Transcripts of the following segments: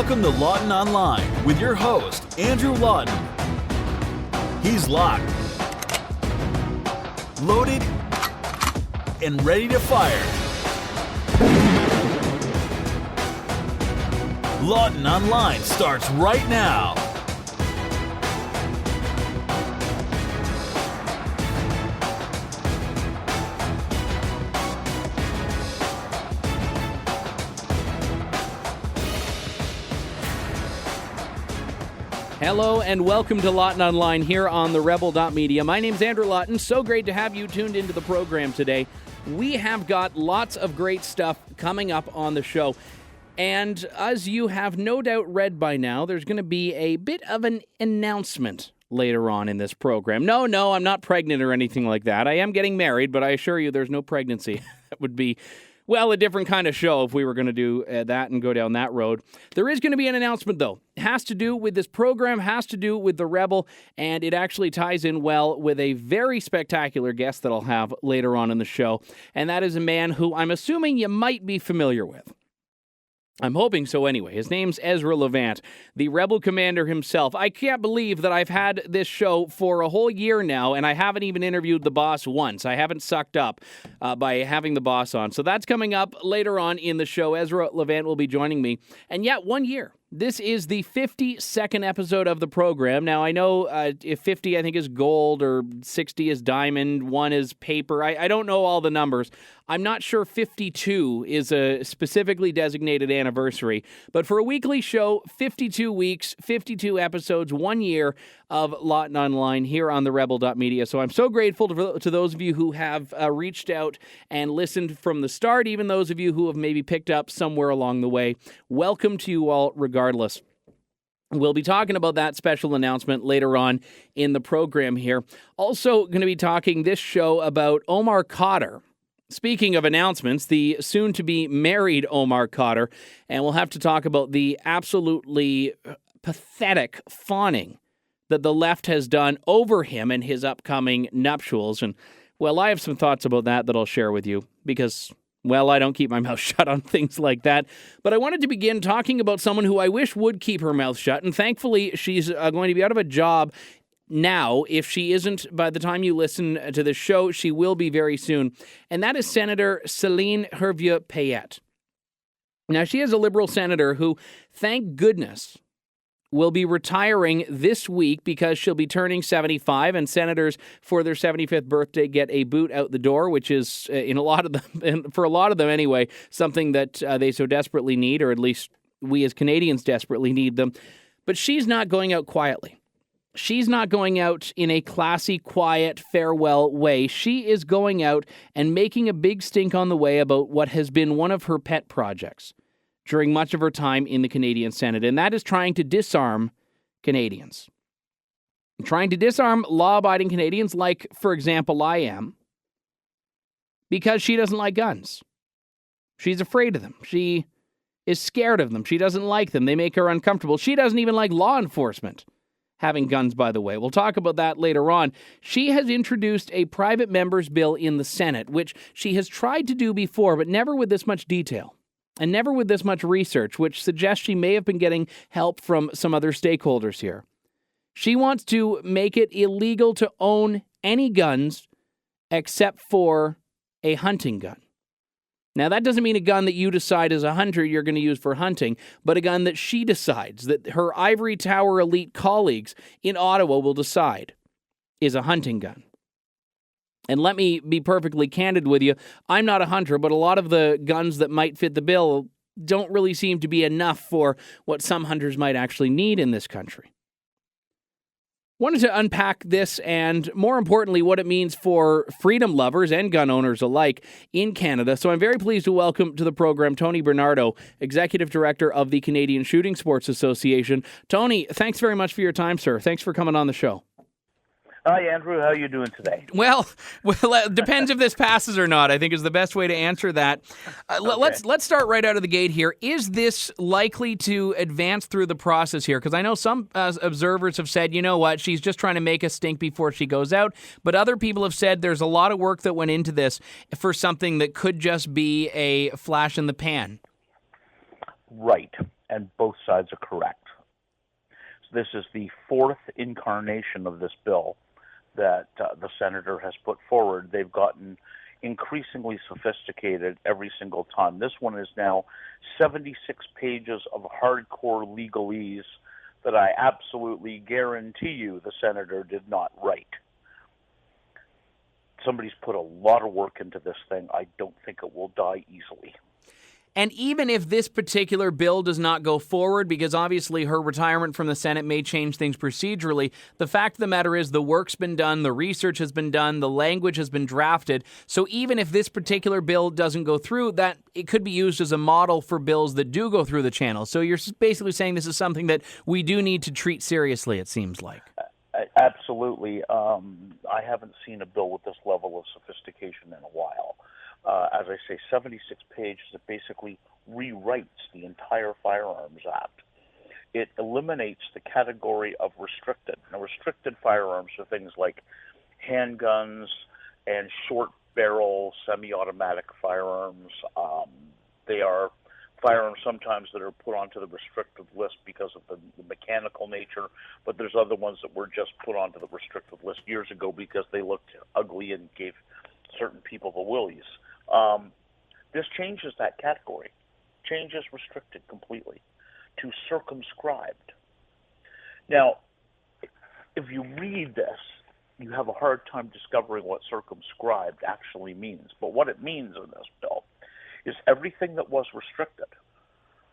Welcome to Lawton Online with your host, Andrew Lawton. He's locked, loaded, and ready to fire. Lawton Online starts right now. Hello and welcome to Lawton Online here on the Rebel.media. My name's Andrew Lawton. So great to have you tuned into the program today. We have got lots of great stuff coming up on the show. And as you have no doubt read by now, there's going to be a bit of an announcement later on in this program. No, I'm not pregnant or anything like that. I am getting married, but I assure you there's no pregnancy. That would be, well, a different kind of show if we were going to do that and go down that road. There is going to be an announcement, though. It has to do with this program, has to do with the Rebel, and it actually ties in well with a very spectacular guest that I'll have later on in the show. And that is a man who I'm assuming you might be familiar with. I'm hoping so anyway. His name's Ezra Levant, the Rebel commander himself. I can't believe that I've had this show for a whole year now, and I haven't even interviewed the boss once. I haven't sucked up by having the boss on. So that's coming up later on in the show. Ezra Levant will be joining me. And yet, 1 year. This is the 52nd episode of the program. Now, I know if 50, I think, is gold, or 60 is diamond, 1 is paper. I don't know all the numbers. I'm not sure 52 is a specifically designated anniversary. But for a weekly show, 52 weeks, 52 episodes, 1 year of Lawton Online here on the Rebel.media. So I'm so grateful to those of you who have reached out and listened from the start, even those of you who have maybe picked up somewhere along the way. Welcome to you all regardless. We'll be talking about that special announcement later on in the program here. Also going to be talking this show about Omar Khadr. Speaking of announcements, the soon-to-be married Omar Khadr, and we'll have to talk about the absolutely pathetic fawning that the left has done over him and his upcoming nuptials. And, well, I have some thoughts about that I'll share with you because, well, I don't keep my mouth shut on things like that. But I wanted to begin talking about someone who I wish would keep her mouth shut, and thankfully she's going to be out of a job now. If she isn't, by the time you listen to the show, she will be very soon. And that is Senator Céline Hervieux-Payette. Now, she is a Liberal senator who, thank goodness, will be retiring this week because she'll be turning 75, and senators for their 75th birthday get a boot out the door, which is, in a lot of them, and for a lot of them anyway, something that they so desperately need, or at least we as Canadians desperately need them. But she's not going out quietly. She's not going out in a classy, quiet, farewell way. She is going out and making a big stink on the way about what has been one of her pet projects during much of her time in the Canadian Senate, and that is trying to disarm Canadians. Trying to disarm law-abiding Canadians like, for example, I am, because she doesn't like guns. She's afraid of them. She is scared of them. She doesn't like them. They make her uncomfortable. She doesn't even like law enforcement having guns, by the way. We'll talk about that later on. She has introduced a private member's bill in the Senate, which she has tried to do before, but never with this much detail and never with this much research, which suggests she may have been getting help from some other stakeholders here. She wants to make it illegal to own any guns except for a hunting gun. Now, that doesn't mean a gun that you decide as a hunter you're going to use for hunting, but a gun that she decides, that her ivory tower elite colleagues in Ottawa will decide is a hunting gun. And let me be perfectly candid with you, I'm not a hunter, but a lot of the guns that might fit the bill don't really seem to be enough for what some hunters might actually need in this country. Wanted to unpack this and, more importantly, what it means for freedom lovers and gun owners alike in Canada. So I'm very pleased to welcome to the program Tony Bernardo, Executive Director of the Canadian Shooting Sports Association. Tony, thanks very much for your time, sir. Thanks for coming on the show. Hi, Andrew. How are you doing today? Well, it depends if this passes or not, I think is the best way to answer that. Okay. Let's start right out of the gate here. Is this likely to advance through the process here? Because I know some observers have said, you know what, she's just trying to make a stink before she goes out. But other people have said there's a lot of work that went into this for something that could just be a flash in the pan. Right. and both sides are correct. So this is the fourth incarnation of this bill that the senator has put forward. They've gotten increasingly sophisticated every single time. This one is now 76 pages of hardcore legalese that I absolutely guarantee you the senator did not write. Somebody's put a lot of work into this thing. I don't think it will die easily. And even if this particular bill does not go forward, because obviously her retirement from the Senate may change things procedurally, the fact of the matter is the work's been done, the research has been done, the language has been drafted. So even if this particular bill doesn't go through, that it could be used as a model for bills that do go through the channel. So you're basically saying this is something that we do need to treat seriously, it seems like. Absolutely. I haven't seen a bill with this level of sophistication in a while. As I say, 76 pages that basically rewrites the entire Firearms Act. It eliminates the category of restricted. Now, restricted firearms are things like handguns and short-barrel semi-automatic firearms. They are firearms sometimes that are put onto the restricted list because of the mechanical nature, but there's other ones that were just put onto the restricted list years ago because they looked ugly and gave certain people the willies. This changes that category, changes restricted completely to circumscribed. Now, if you read this, you have a hard time discovering what circumscribed actually means. But what it means in this bill is everything that was restricted,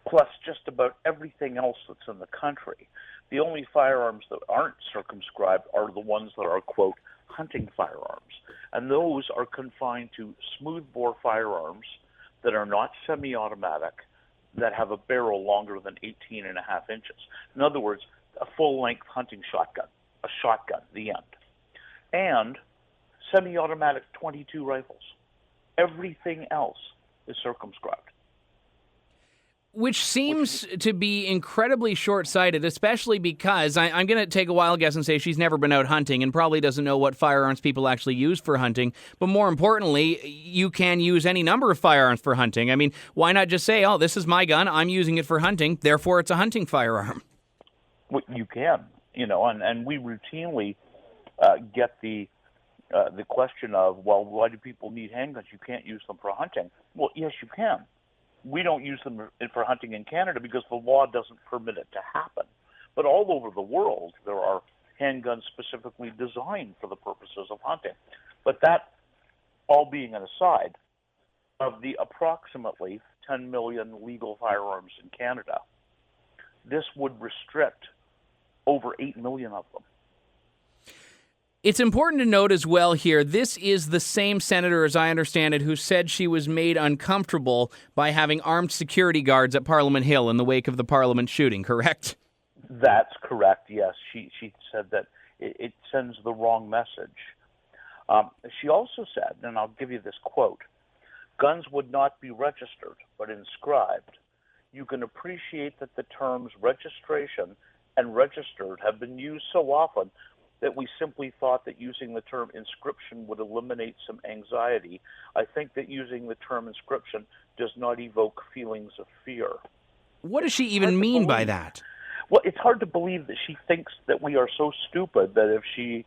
plus just about everything else that's in the country. The only firearms that aren't circumscribed are the ones that are, quote, hunting firearms. And those are confined to smoothbore firearms that are not semi-automatic, that have a barrel longer than 18 and a half inches. In other words, a full-length hunting shotgun, a shotgun, the end. And semi-automatic .22 rifles. Everything else is circumscribed. Which seems to be incredibly short-sighted, especially because I'm going to take a wild guess and say she's never been out hunting and probably doesn't know what firearms people actually use for hunting. But more importantly, you can use any number of firearms for hunting. I mean, why not just say, oh, this is my gun, I'm using it for hunting, therefore it's a hunting firearm? Well, you can, and we routinely get the question of, well, why do people need handguns? You can't use them for hunting. Well, yes, you can. We don't use them for hunting in Canada because the law doesn't permit it to happen. But all over the world, there are handguns specifically designed for the purposes of hunting. But that, all being an aside, of the approximately 10 million legal firearms in Canada, this would restrict over 8 million of them. It's important to note as well here, this is the same senator, as I understand it, who said she was made uncomfortable by having armed security guards at Parliament Hill in the wake of the Parliament shooting, correct? That's correct, yes. She said that it sends the wrong message. She also said, and I'll give you this quote, guns would not be registered, but inscribed. You can appreciate that the terms registration and registered have been used so often that we simply thought that using the term inscription would eliminate some anxiety. I think that using the term inscription does not evoke feelings of fear. What does she even mean by that? Well, it's hard to believe that she thinks that we are so stupid that if she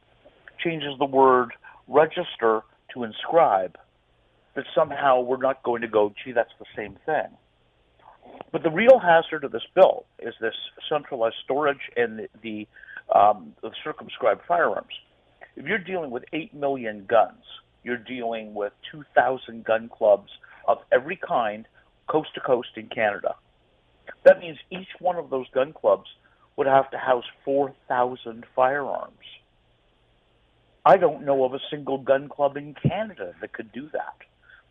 changes the word register to inscribe, that somehow we're not going to go, gee, that's the same thing. But the real hazard of this bill is this centralized storage and the circumscribed firearms. If you're dealing with 8 million guns, you're dealing with 2,000 gun clubs of every kind, coast to coast in Canada. That means each one of those gun clubs would have to house 4,000 firearms. I don't know of a single gun club in Canada that could do that.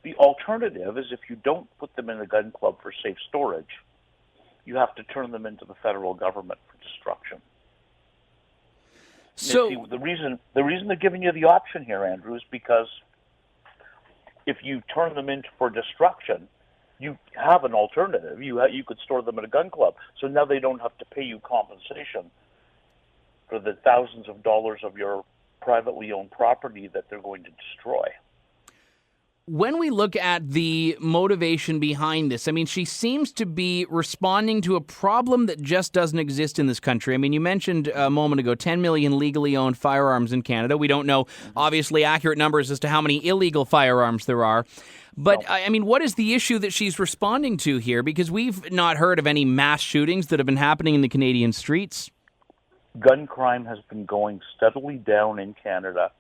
The alternative is if you don't put them in a gun club for safe storage, you have to turn them into the federal government for destruction. So see, the reason they're giving you the option here, Andrew, is because if you turn them into for destruction, you have an alternative. You could store them in a gun club. So now they don't have to pay you compensation for the thousands of dollars of your privately owned property that they're going to destroy. When we look at the motivation behind this, I mean, she seems to be responding to a problem that just doesn't exist in this country. I mean, you mentioned a moment ago 10 million legally owned firearms in Canada. We don't know, obviously, accurate numbers as to how many illegal firearms there are. But, I mean, what is the issue that she's responding to here? Because we've not heard of any mass shootings that have been happening in the Canadian streets. Gun crime has been going steadily down in Canada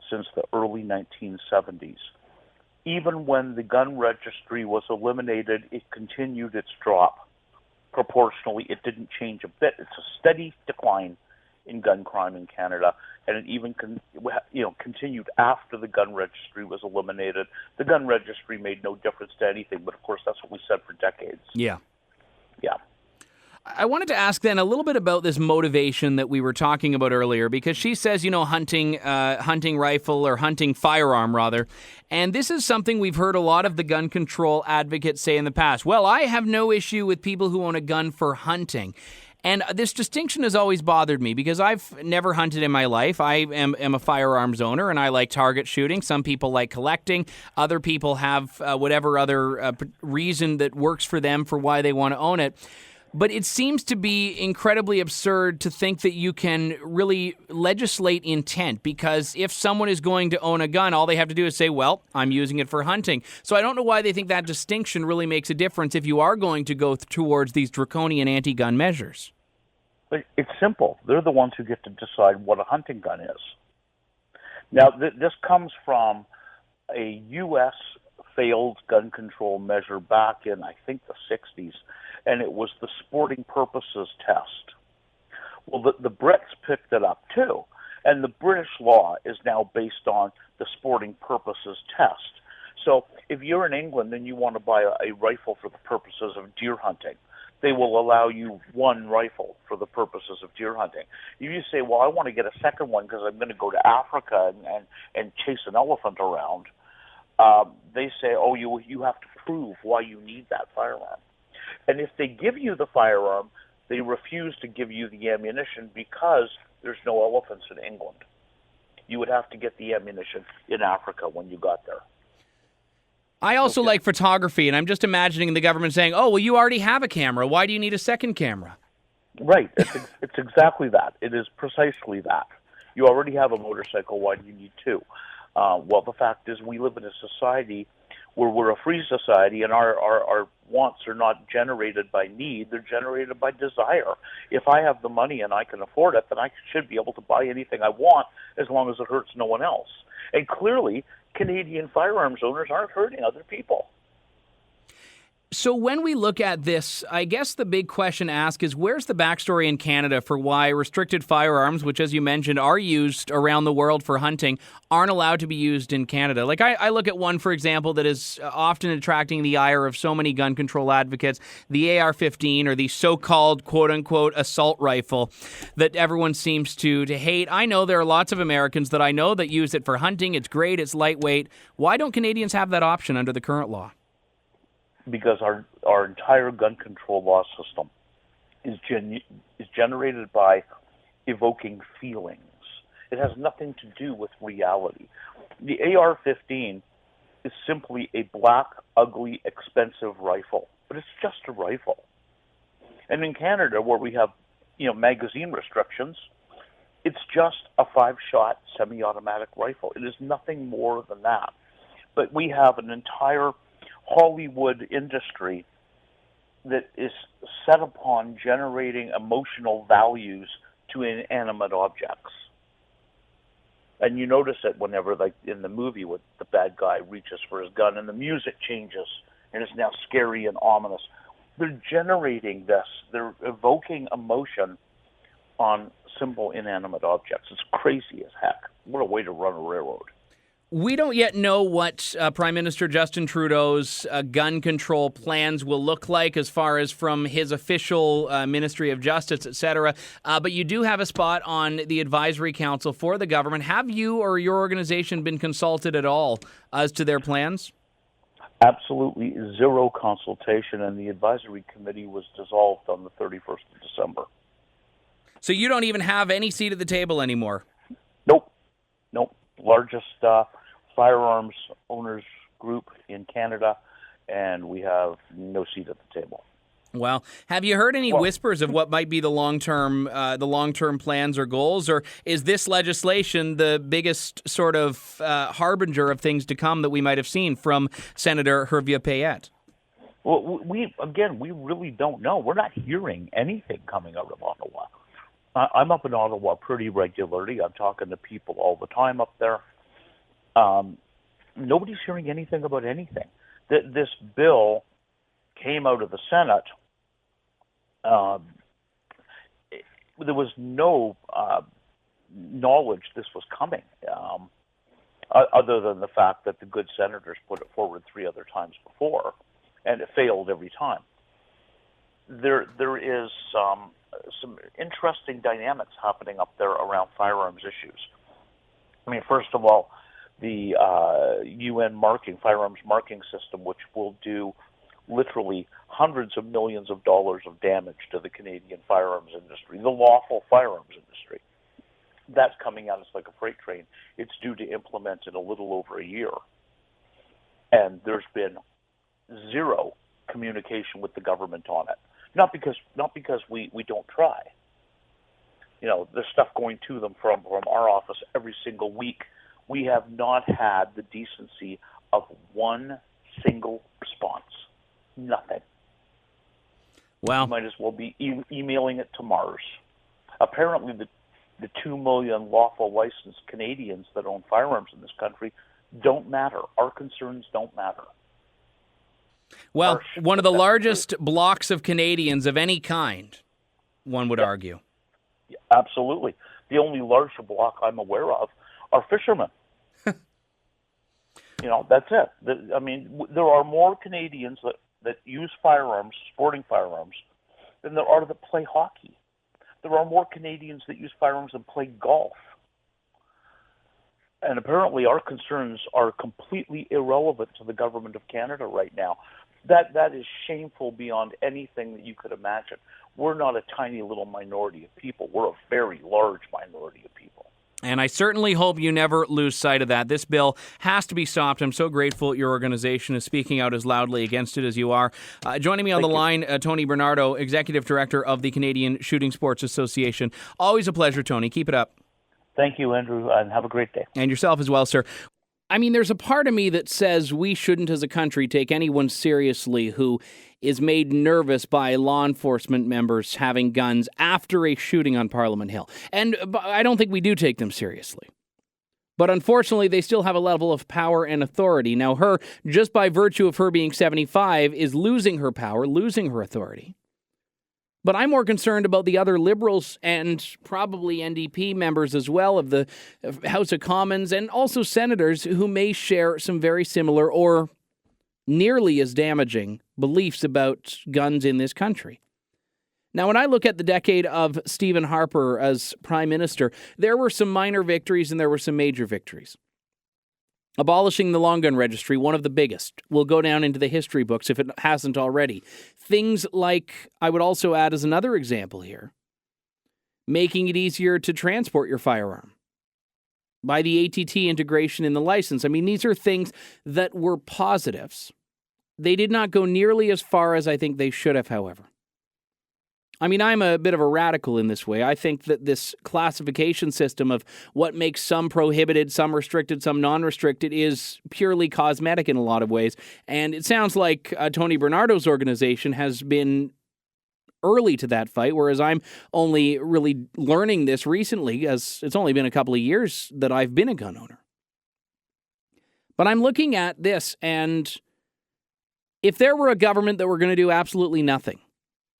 since the early 1970s. Even when the gun registry was eliminated, it continued its drop. Proportionally, it didn't change a bit. It's a steady decline in gun crime in Canada, and it even continued after the gun registry was eliminated. The gun registry made no difference to anything, but of course that's what we said for decades. Yeah. Yeah. I wanted to ask then a little bit about this motivation that we were talking about earlier, because she says, hunting rifle or hunting firearm rather. And this is something we've heard a lot of the gun control advocates say in the past. Well, I have no issue with people who own a gun for hunting. And this distinction has always bothered me because I've never hunted in my life. I am a firearms owner and I like target shooting. Some people like collecting. Other people have whatever other reason that works for them for why they want to own it. But it seems to be incredibly absurd to think that you can really legislate intent, because if someone is going to own a gun, all they have to do is say, well, I'm using it for hunting. So I don't know why they think that distinction really makes a difference if you are going to go towards these draconian anti-gun measures. But it's simple. They're the ones who get to decide what a hunting gun is. Now, this comes from a U.S. failed gun control measure back in, I think, the 60s. And it was the sporting purposes test. Well, the Brits picked it up too, and the British law is now based on the sporting purposes test. So if you're in England and you want to buy a rifle for the purposes of deer hunting, they will allow you one rifle for the purposes of deer hunting. If you say, well, I want to get a second one because I'm going to go to Africa and chase an elephant around, they say, oh, you have to prove why you need that firearm. And if they give you the firearm, they refuse to give you the ammunition because there's no elephants in England. You would have to get the ammunition in Africa when you got there. I also like photography, and I'm just imagining the government saying, oh, well, you already have a camera. Why do you need a second camera? Right. It's exactly that. It is precisely that. You already have a motorcycle. Why do you need two? Well, the fact is we live in a society where we're a free society, and our wants are not generated by need, they're generated by desire. If I have the money and I can afford it, then I should be able to buy anything I want as long as it hurts no one else. And clearly, Canadian firearms owners aren't hurting other people. So when we look at this, I guess the big question asked is, where's the backstory in Canada for why restricted firearms, which, as you mentioned, are used around the world for hunting, aren't allowed to be used in Canada? Like, I look at one, for example, that is often attracting the ire of so many gun control advocates, the AR-15, or the so-called, quote-unquote, assault rifle that everyone seems to hate. I know there are lots of Americans that I know that use it for hunting. It's great. It's lightweight. Why don't Canadians have that option under the current law? Because our entire gun control law system is generated by evoking feelings. It has nothing to do with reality. The AR-15 is simply a black, ugly, expensive rifle, but it's just a rifle. And in Canada, where we have, magazine restrictions, it's just a 5-shot semi-automatic rifle. It is nothing more than that. But we have an entire Hollywood industry that is set upon generating emotional values to inanimate objects. And you notice it whenever, like in the movie, when the bad guy reaches for his gun and the music changes and it's now scary and ominous. They're generating this. They're evoking emotion on simple inanimate objects. It's crazy as heck. What a way to run a railroad. We don't yet know what Prime Minister Justin Trudeau's gun control plans will look like as far as from his official Ministry of Justice, etc. But you do have a spot on the advisory council for the government. Have you or your organization been consulted at all as to their plans? Absolutely zero consultation, and the advisory committee was dissolved on the 31st of December. So you don't even have any seat at the table anymore? Nope. Largest firearms owners group in Canada, and we have no seat at the table. Well, have you heard any whispers of what might be the long-term plans or goals, or is this legislation the biggest sort of harbinger of things to come that we might have seen from Senator Hervieux-Payette? Well, we really don't know. We're not hearing anything coming out of Ottawa. I'm up in Ottawa pretty regularly. I'm talking to people all the time up there. Nobody's hearing anything about anything. This bill came out of the Senate. There was no knowledge this was coming, other than the fact that the good senators put it forward 3 other times before, and it failed every time. There is some interesting dynamics happening up there around firearms issues. I mean, first of all, the UN firearms marking system, which will do literally hundreds of millions of dollars of damage to the Canadian firearms industry, the lawful firearms industry. That's coming at us like a freight train. It's due to implement in a little over a year. And there's been zero communication with the government on it. Not because we don't try. You know, there's stuff going to them from our office every single week. We have not had the decency of one single response. Nothing. Well, you might as well be emailing it to Mars. Apparently, the 2 million lawful licensed Canadians that own firearms in this country don't matter. Our concerns don't matter. Well, one of the largest blocks of Canadians of any kind, one would argue. Yeah, absolutely. The only larger block I'm aware of are fishermen. You know, that's it. There are more Canadians that use firearms, sporting firearms, than there are that play hockey. There are more Canadians that use firearms than play golf. And apparently our concerns are completely irrelevant to the government of Canada right now. That is shameful beyond anything that you could imagine. We're not a tiny little minority of people. We're a very large minority of people. And I certainly hope you never lose sight of that. This bill has to be stopped. I'm so grateful your organization is speaking out as loudly against it as you are. Joining me on the line, Tony Bernardo, Executive Director of the Canadian Shooting Sports Association. Always a pleasure, Tony. Keep it up. Thank you, Andrew, and have a great day. And yourself as well, sir. I mean, there's a part of me that says we shouldn't, as a country, take anyone seriously who is made nervous by law enforcement members having guns after a shooting on Parliament Hill. And I don't think we do take them seriously. But unfortunately, they still have a level of power and authority. Now, her, just by virtue of her being 75, is losing her power, losing her authority. But I'm more concerned about the other Liberals and probably NDP members as well of the House of Commons and also senators who may share some very similar or nearly as damaging beliefs about guns in this country. Now, when I look at the decade of Stephen Harper as Prime Minister, there were some minor victories and there were some major victories. Abolishing the long gun registry, one of the biggest, will go down into the history books if it hasn't already. Things like, I would also add as another example here, making it easier to transport your firearm by the ATT integration in the license. I mean, these are things that were positives. They did not go nearly as far as I think they should have, however. I mean, I'm a bit of a radical in this way. I think that this classification system of what makes some prohibited, some restricted, some non-restricted is purely cosmetic in a lot of ways. And it sounds like Tony Bernardo's organization has been early to that fight, whereas I'm only really learning this recently, as it's only been a couple of years that I've been a gun owner. But I'm looking at this, and if there were a government that were going to do absolutely nothing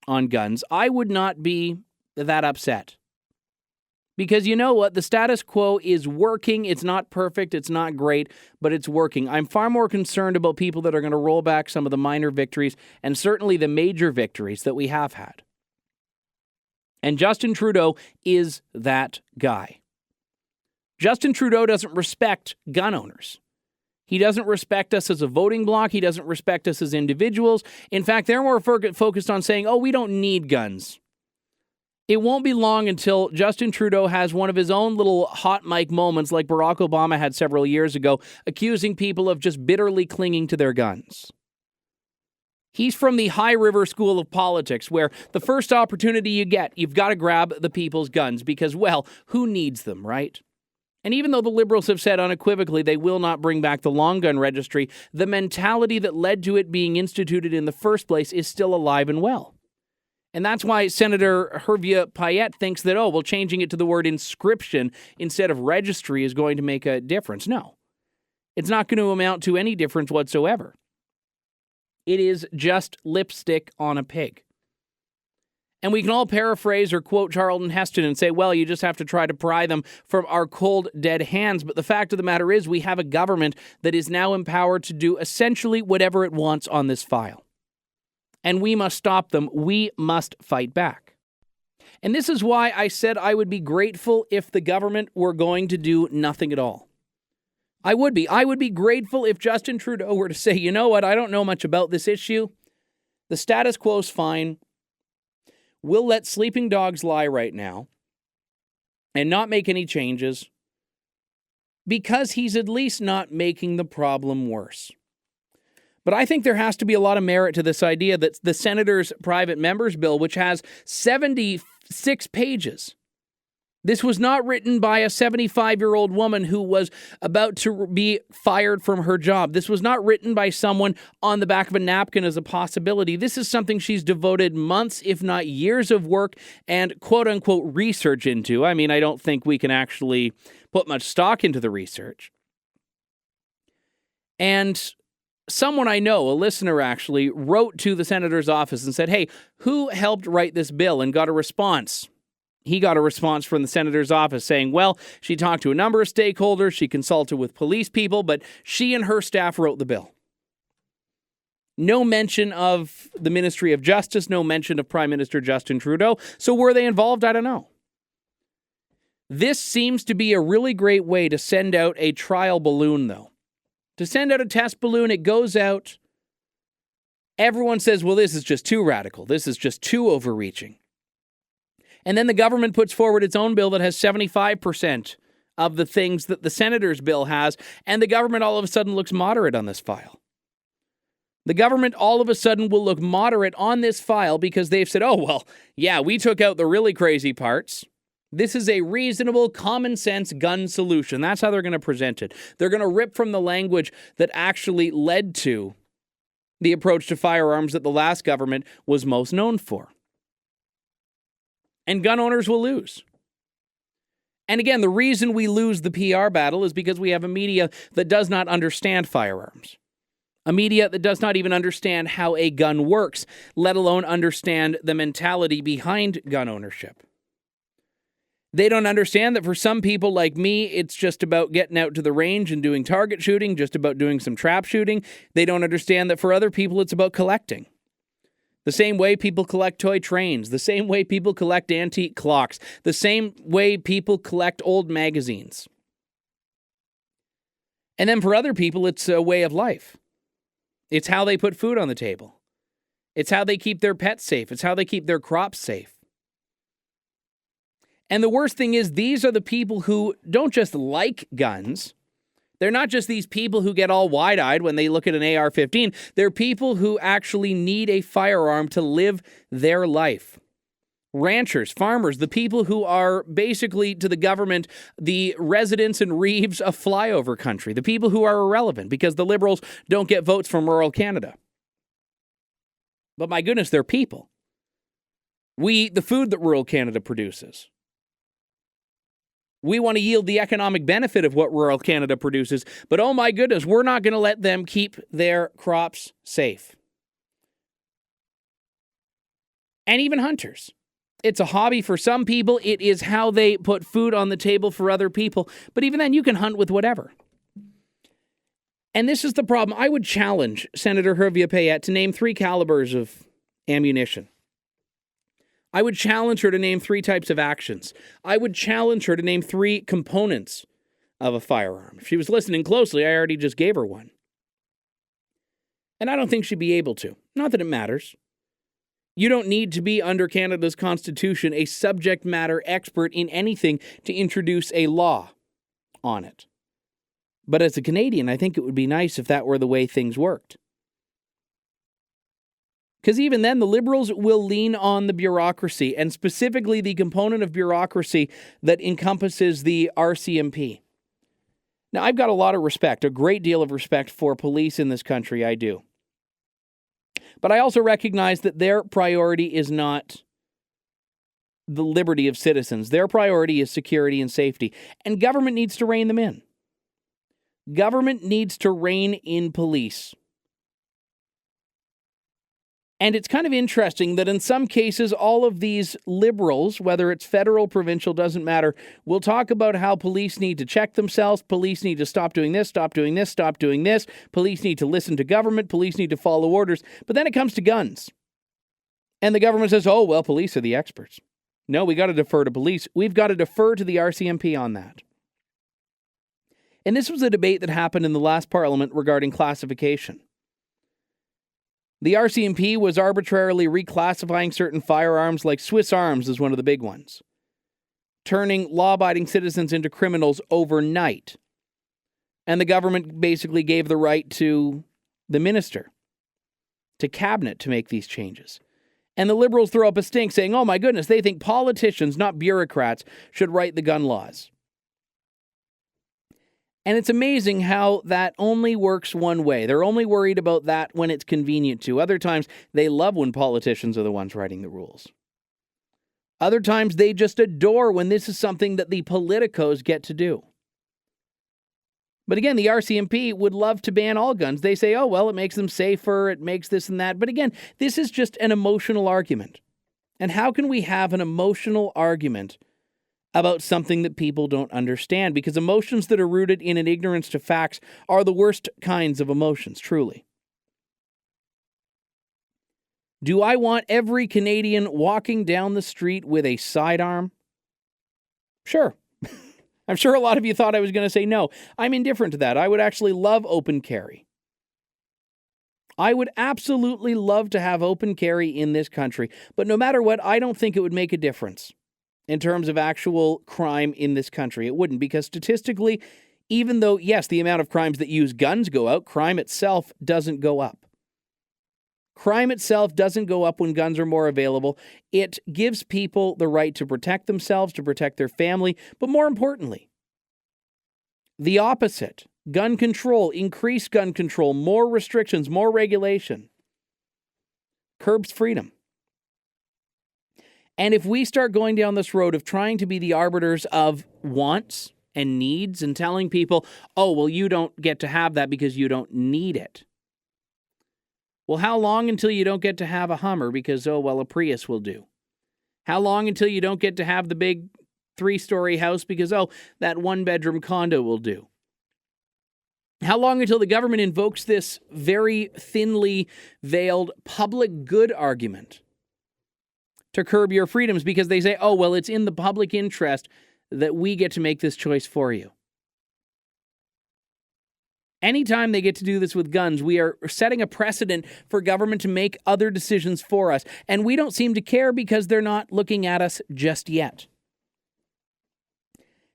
on guns, I would not be that upset. Because you know what? The status quo is working. It's not perfect. It's not great, but it's working. I'm far more concerned about people that are going to roll back some of the minor victories and certainly the major victories that we have had. And Justin Trudeau is that guy. Justin Trudeau doesn't respect gun owners. He doesn't respect us as a voting bloc. He doesn't respect us as individuals. In fact, they're more focused on saying, oh, we don't need guns. It won't be long until Justin Trudeau has one of his own little hot mic moments like Barack Obama had several years ago, accusing people of just bitterly clinging to their guns. He's from the High River School of Politics, where the first opportunity you get, you've got to grab the people's guns because, well, who needs them, right? And even though the Liberals have said unequivocally they will not bring back the long gun registry, the mentality that led to it being instituted in the first place is still alive and well. And that's why Senator Hervieux-Payette thinks that, changing it to the word inscription instead of registry is going to make a difference. No, it's not going to amount to any difference whatsoever. It is just lipstick on a pig. And we can all paraphrase or quote Charlton Heston and say, well, you just have to try to pry them from our cold, dead hands. But the fact of the matter is we have a government that is now empowered to do essentially whatever it wants on this file. And we must stop them. We must fight back. And this is why I said I would be grateful if the government were going to do nothing at all. I would be. I would be grateful if Justin Trudeau were to say, you know what, I don't know much about this issue. The status quo's fine. We'll let sleeping dogs lie right now and not make any changes because he's at least not making the problem worse. But I think there has to be a lot of merit to this idea that the Senator's private members bill, which has 76 pages, this was not written by a 75-year-old woman who was about to be fired from her job. This was not written by someone on the back of a napkin as a possibility. This is something she's devoted months, if not years of work and quote-unquote research into. I mean, I don't think we can actually put much stock into the research. And someone I know, a listener actually, wrote to the senator's office and said, hey, who helped write this bill? And got a response. He got a response from the senator's office saying, well, she talked to a number of stakeholders, she consulted with police people, but she and her staff wrote the bill. No mention of the Ministry of Justice, no mention of Prime Minister Justin Trudeau. So were they involved? I don't know. This seems to be a really great way to send out a trial balloon, though. To send out a test balloon, it goes out. Everyone says, well, this is just too radical. This is just too overreaching. And then the government puts forward its own bill that has 75% of the things that the senator's bill has, and the government all of a sudden looks moderate on this file. The government all of a sudden will look moderate on this file because they've said, we took out the really crazy parts. This is a reasonable, common sense gun solution. That's how they're going to present it. They're going to rip from the language that actually led to the approach to firearms that the last government was most known for. And gun owners will lose. And again, the reason we lose the PR battle is because we have a media that does not understand firearms. A media that does not even understand how a gun works, let alone understand the mentality behind gun ownership. They don't understand that for some people like me, it's just about getting out to the range and doing target shooting, just about doing some trap shooting. They don't understand that for other people, it's about collecting. The same way people collect toy trains, the same way people collect antique clocks, the same way people collect old magazines. And then for other people, it's a way of life. It's how they put food on the table. It's how they keep their pets safe. It's how they keep their crops safe. And the worst thing is, these are the people who don't just like guns. They're not just these people who get all wide-eyed when they look at an AR-15. They're people who actually need a firearm to live their life. Ranchers, farmers, the people who are basically, to the government, the residents and reeves of flyover country. The people who are irrelevant because the Liberals don't get votes from rural Canada. But my goodness, they're people. We eat the food that rural Canada produces. We want to yield the economic benefit of what rural Canada produces, but oh my goodness, we're not going to let them keep their crops safe. And even hunters. It's a hobby for some people. It is how they put food on the table for other people. But even then, you can hunt with whatever. And this is the problem. I would challenge Senator Hervieux-Payette to name 3 calibers of ammunition. I would challenge her to name 3 types of actions. I would challenge her to name 3 components of a firearm. If she was listening closely, I already just gave her one. And I don't think she'd be able to. Not that it matters. You don't need to be, under Canada's Constitution, a subject matter expert in anything to introduce a law on it. But as a Canadian, I think it would be nice if that were the way things worked. Because even then, the Liberals will lean on the bureaucracy, and specifically the component of bureaucracy that encompasses the RCMP. Now, I've got a lot of respect, a great deal of respect for police in this country, I do. But I also recognize that their priority is not the liberty of citizens. Their priority is security and safety, and government needs to rein them in. Government needs to rein in police. And it's kind of interesting that in some cases, all of these Liberals, whether it's federal, provincial, doesn't matter, will talk about how police need to check themselves, police need to stop doing this, stop doing this, stop doing this, police need to listen to government, police need to follow orders. But then it comes to guns. And the government says, oh, well, police are the experts. No, we got to defer to police. We've got to defer to the RCMP on that. And this was a debate that happened in the last Parliament regarding classification. The RCMP was arbitrarily reclassifying certain firearms, like Swiss arms is one of the big ones, turning law-abiding citizens into criminals overnight. And the government basically gave the right to the minister, to cabinet, to make these changes. And the Liberals throw up a stink saying, oh my goodness, they think politicians, not bureaucrats, should write the gun laws. And it's amazing how that only works one way. They're only worried about that when it's convenient to. Other times, they love when politicians are the ones writing the rules. Other times, they just adore when this is something that the politicos get to do. But again, the RCMP would love to ban all guns. They say, oh, well, it makes them safer, it makes this and that. But again, this is just an emotional argument. And how can we have an emotional argument about something that people don't understand? Because emotions that are rooted in an ignorance to facts are the worst kinds of emotions, truly. Do I want every Canadian walking down the street with a sidearm? Sure. I'm sure a lot of you thought I was going to say no. I'm indifferent to that. I would actually love open carry. I would absolutely love to have open carry in this country. But no matter what, I don't think it would make a difference in terms of actual crime in this country. It wouldn't, because statistically, even though, yes, the amount of crimes that use guns go out, crime itself doesn't go up. Crime itself doesn't go up when guns are more available. It gives people the right to protect themselves, to protect their family, but more importantly, the opposite. Gun control, increased gun control, more restrictions, more regulation, curbs freedom. And if we start going down this road of trying to be the arbiters of wants and needs and telling people, oh, well, you don't get to have that because you don't need it. Well, how long until you don't get to have a Hummer because, oh, well, a Prius will do? How long until you don't get to have the big 3-story house because, oh, that 1-bedroom condo will do? How long until the government invokes this very thinly veiled public good argument to curb your freedoms because they say, oh, well, it's in the public interest that we get to make this choice for you? Anytime they get to do this with guns, we are setting a precedent for government to make other decisions for us. And we don't seem to care because they're not looking at us just yet.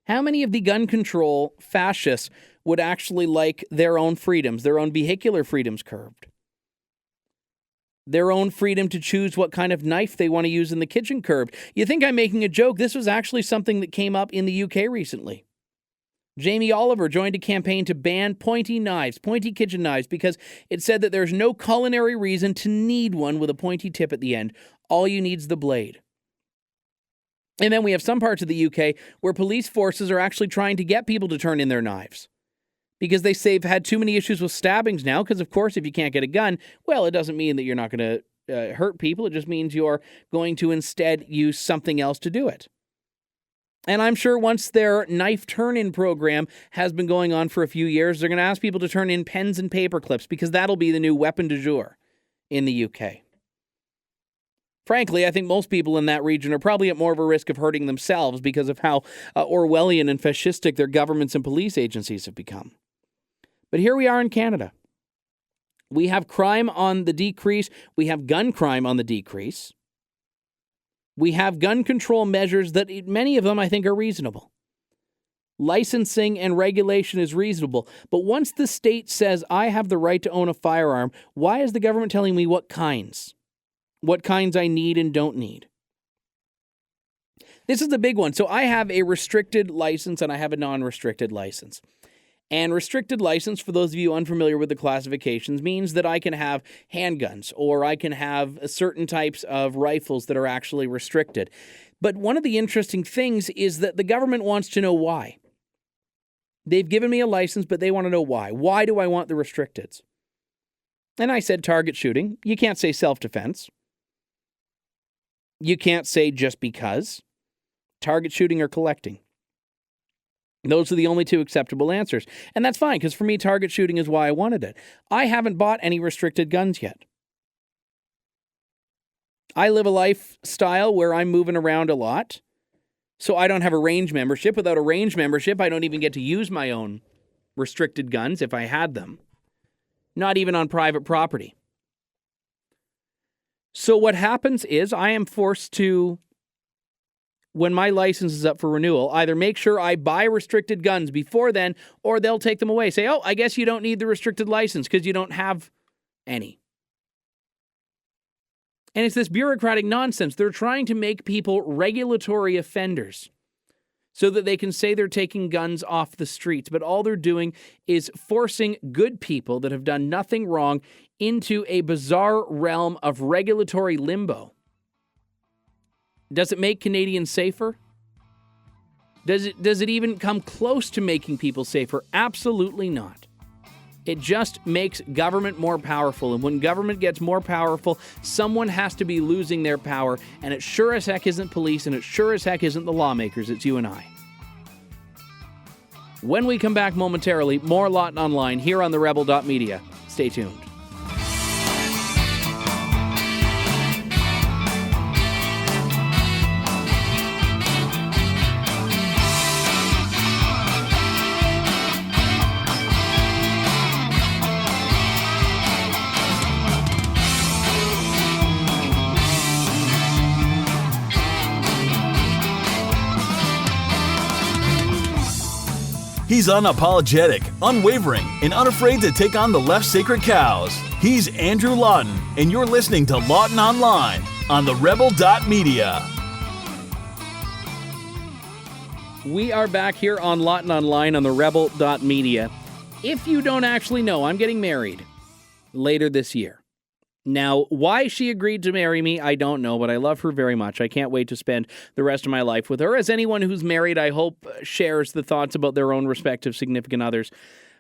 How many of the gun control fascists would actually like their own freedoms, their own vehicular freedoms curbed? Their own freedom to choose what kind of knife they want to use in the kitchen curbed? You think I'm making a joke? This was actually something that came up in the UK recently. Jamie Oliver joined a campaign to ban pointy knives, pointy kitchen knives, because it said that there's no culinary reason to need one with a pointy tip at the end. All you need is the blade. And then we have some parts of the UK where police forces are actually trying to get people to turn in their knives because they say they've had too many issues with stabbings now. Because, of course, if you can't get a gun, well, it doesn't mean that you're not going to hurt people. It just means you're going to instead use something else to do it. And I'm sure once their knife turn-in program has been going on for a few years, they're going to ask people to turn in pens and paper clips because that'll be the new weapon du jour in the UK. Frankly, I think most people in that region are probably at more of a risk of hurting themselves because of how Orwellian and fascistic their governments and police agencies have become. But here we are in Canada. We have crime on the decrease. We have gun crime on the decrease. We have gun control measures that many of them I think are reasonable. Licensing and regulation is reasonable. But once the state says I have the right to own a firearm, why is the government telling me what kinds I need and don't need? This is the big one. So I have a restricted license and I have a non-restricted license. And restricted license, for those of you unfamiliar with the classifications, means that I can have handguns or I can have certain types of rifles that are actually restricted. But one of the interesting things is that the government wants to know why. They've given me a license, but they want to know why. Why do I want the restricteds? And I said target shooting. You can't say self-defense. You can't say just because. Target shooting or collecting. Those are the only two acceptable answers. And that's fine, because for me, target shooting is why I wanted it. I haven't bought any restricted guns yet. I live a lifestyle where I'm moving around a lot, so I don't have a range membership. Without a range membership, I don't even get to use my own restricted guns if I had them. Not even on private property. So what happens is I am forced to, when my license is up for renewal, either make sure I buy restricted guns before then, or they'll take them away. Say, oh, I guess you don't need the restricted license because you don't have any. And it's this bureaucratic nonsense. They're trying to make people regulatory offenders so that they can say they're taking guns off the streets. But all they're doing is forcing good people that have done nothing wrong into a bizarre realm of regulatory limbo. Does it make Canadians safer? Does it even come close to making people safer? Absolutely not. It just makes government more powerful. And when government gets more powerful, someone has to be losing their power. And it sure as heck isn't police, and it sure as heck isn't the lawmakers. It's you and I. When we come back momentarily, more Lawton Online here on the Rebel.media. Stay tuned. He's unapologetic, unwavering, and unafraid to take on the left's sacred cows. He's Andrew Lawton, and you're listening to Lawton Online on the Rebel.media. We are back here on Lawton Online on the Rebel.media. If you don't actually know, I'm getting married later this year. Now, why she agreed to marry me, I don't know, but I love her very much. I can't wait to spend the rest of my life with her. As anyone who's married, I hope, shares the thoughts about their own respective significant others.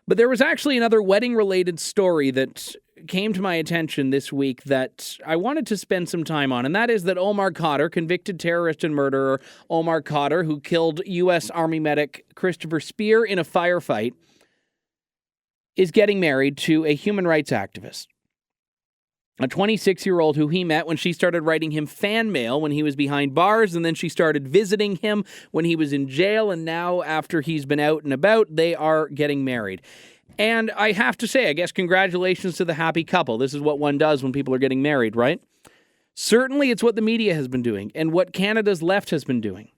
But there was actually another wedding-related story that came to my attention this week that I wanted to spend some time on, and that is that Omar Khadr, convicted terrorist and murderer Omar Khadr, who killed U.S. Army medic Christopher Speer in a firefight, is getting married to a human rights activist. A 26-year-old who he met when she started writing him fan mail when he was behind bars, and then she started visiting him when he was in jail, and now after he's been out and about, they are getting married. And I have to say, I guess congratulations to the happy couple. This is what one does when people are getting married, right? Certainly it's what the media has been doing and what Canada's left has been doing.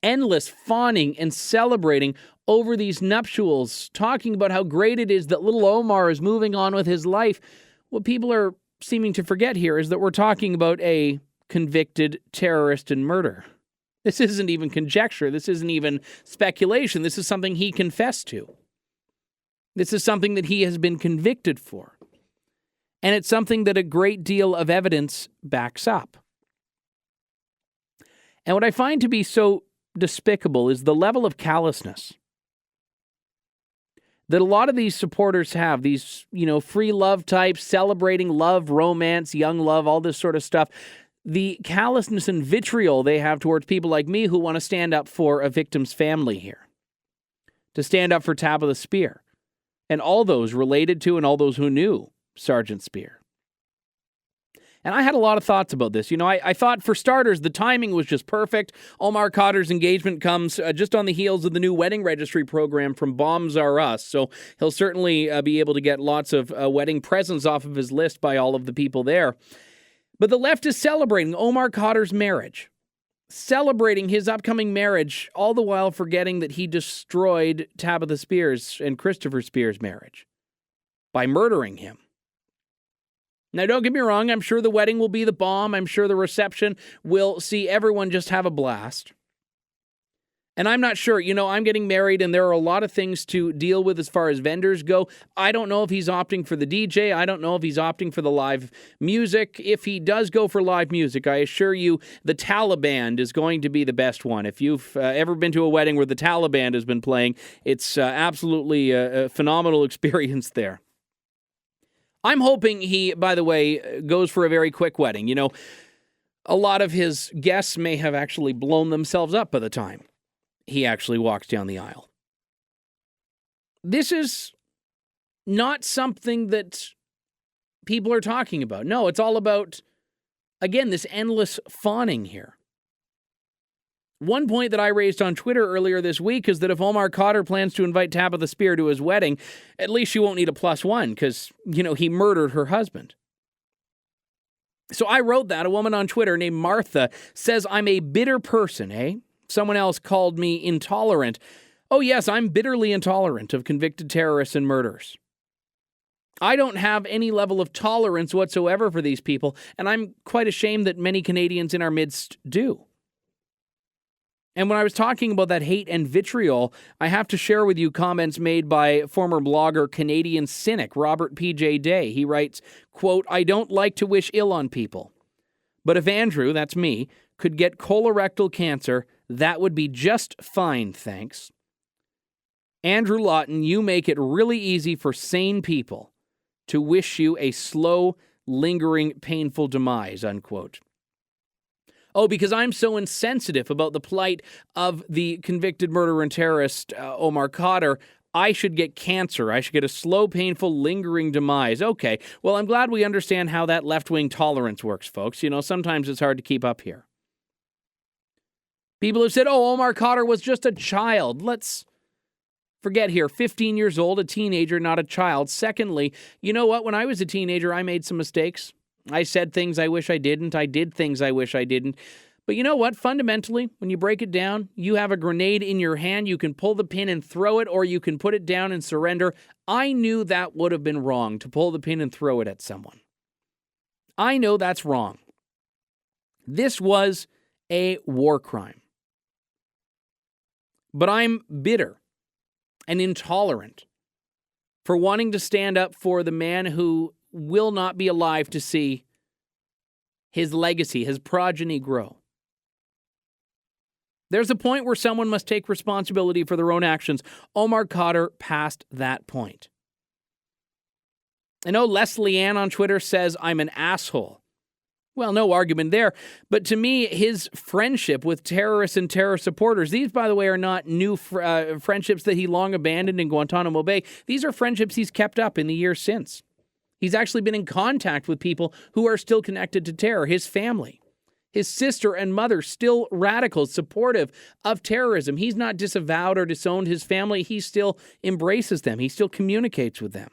Endless fawning and celebrating over these nuptials, talking about how great it is that little Omar is moving on with his life. What people are seeming to forget here is that we're talking about a convicted terrorist and murder. This isn't even conjecture. This isn't even speculation. This is something he confessed to. This is something that he has been convicted for. And it's something that a great deal of evidence backs up. And what I find to be so despicable is the level of callousness that a lot of these supporters have, these, free love types, celebrating love, romance, young love, all this sort of stuff. The callousness and vitriol they have towards people like me who want to stand up for a victim's family here, to stand up for Tabitha Speer, and all those related to and all those who knew Sergeant Speer. And I had a lot of thoughts about this. I thought, for starters, the timing was just perfect. Omar Khadr's engagement comes just on the heels of the new wedding registry program from Bombs R Us. So he'll certainly be able to get lots of wedding presents off of his list by all of the people there. But the left is celebrating Omar Khadr's marriage, celebrating his upcoming marriage, all the while forgetting that he destroyed Tabitha Spears and Christopher Spears' marriage by murdering him. Now, don't get me wrong, I'm sure the wedding will be the bomb. I'm sure the reception will see everyone just have a blast. And I'm not sure, I'm getting married and there are a lot of things to deal with as far as vendors go. I don't know if he's opting for the DJ. I don't know if he's opting for the live music. If he does go for live music, I assure you the Taliban is going to be the best one. If you've ever been to a wedding where the Taliban has been playing, it's absolutely a phenomenal experience there. I'm hoping he, by the way, goes for a very quick wedding. A lot of his guests may have actually blown themselves up by the time he actually walks down the aisle. This is not something that people are talking about. No, it's all about, again, this endless fawning here. One point that I raised on Twitter earlier this week is that if Omar Khadr plans to invite Tabitha Spear to his wedding, at least she won't need a +1 because, he murdered her husband. So I wrote that. A woman on Twitter named Martha says, I'm a bitter person, eh? Someone else called me intolerant. Oh yes, I'm bitterly intolerant of convicted terrorists and murderers. I don't have any level of tolerance whatsoever for these people, and I'm quite ashamed that many Canadians in our midst do. And when I was talking about that hate and vitriol, I have to share with you comments made by former blogger Canadian cynic Robert P.J. Day. He writes, quote, I don't like to wish ill on people, but if Andrew, that's me, could get colorectal cancer, that would be just fine, thanks. Andrew Lawton, you make it really easy for sane people to wish you a slow, lingering, painful demise, unquote. Oh, because I'm so insensitive about the plight of the convicted murderer and terrorist Omar Khadr, I should get cancer. I should get a slow, painful, lingering demise. Okay, well, I'm glad we understand how that left-wing tolerance works, folks. Sometimes it's hard to keep up here. People have said, Omar Khadr was just a child. Let's forget here, 15 years old, a teenager, not a child. Secondly, you know what? When I was a teenager, I made some mistakes. I said things I wish I didn't. I did things I wish I didn't. But you know what? Fundamentally, when you break it down, you have a grenade in your hand. You can pull the pin and throw it, or you can put it down and surrender. I knew that would have been wrong, to pull the pin and throw it at someone. I know that's wrong. This was a war crime. But I'm bitter and intolerant for wanting to stand up for the man who will not be alive to see his legacy, his progeny grow. There's a point where someone must take responsibility for their own actions. Omar Khadr passed that point. I know Leslie Ann on Twitter says I'm an asshole. Well, no argument there. But to me, his friendship with terrorists and terror supporters, these, by the way, are not new friendships that he long abandoned in Guantanamo Bay. These are friendships he's kept up in the years since. He's actually been in contact with people who are still connected to terror. His family, his sister and mother, still radicals, supportive of terrorism. He's not disavowed or disowned his family. He still embraces them. He still communicates with them.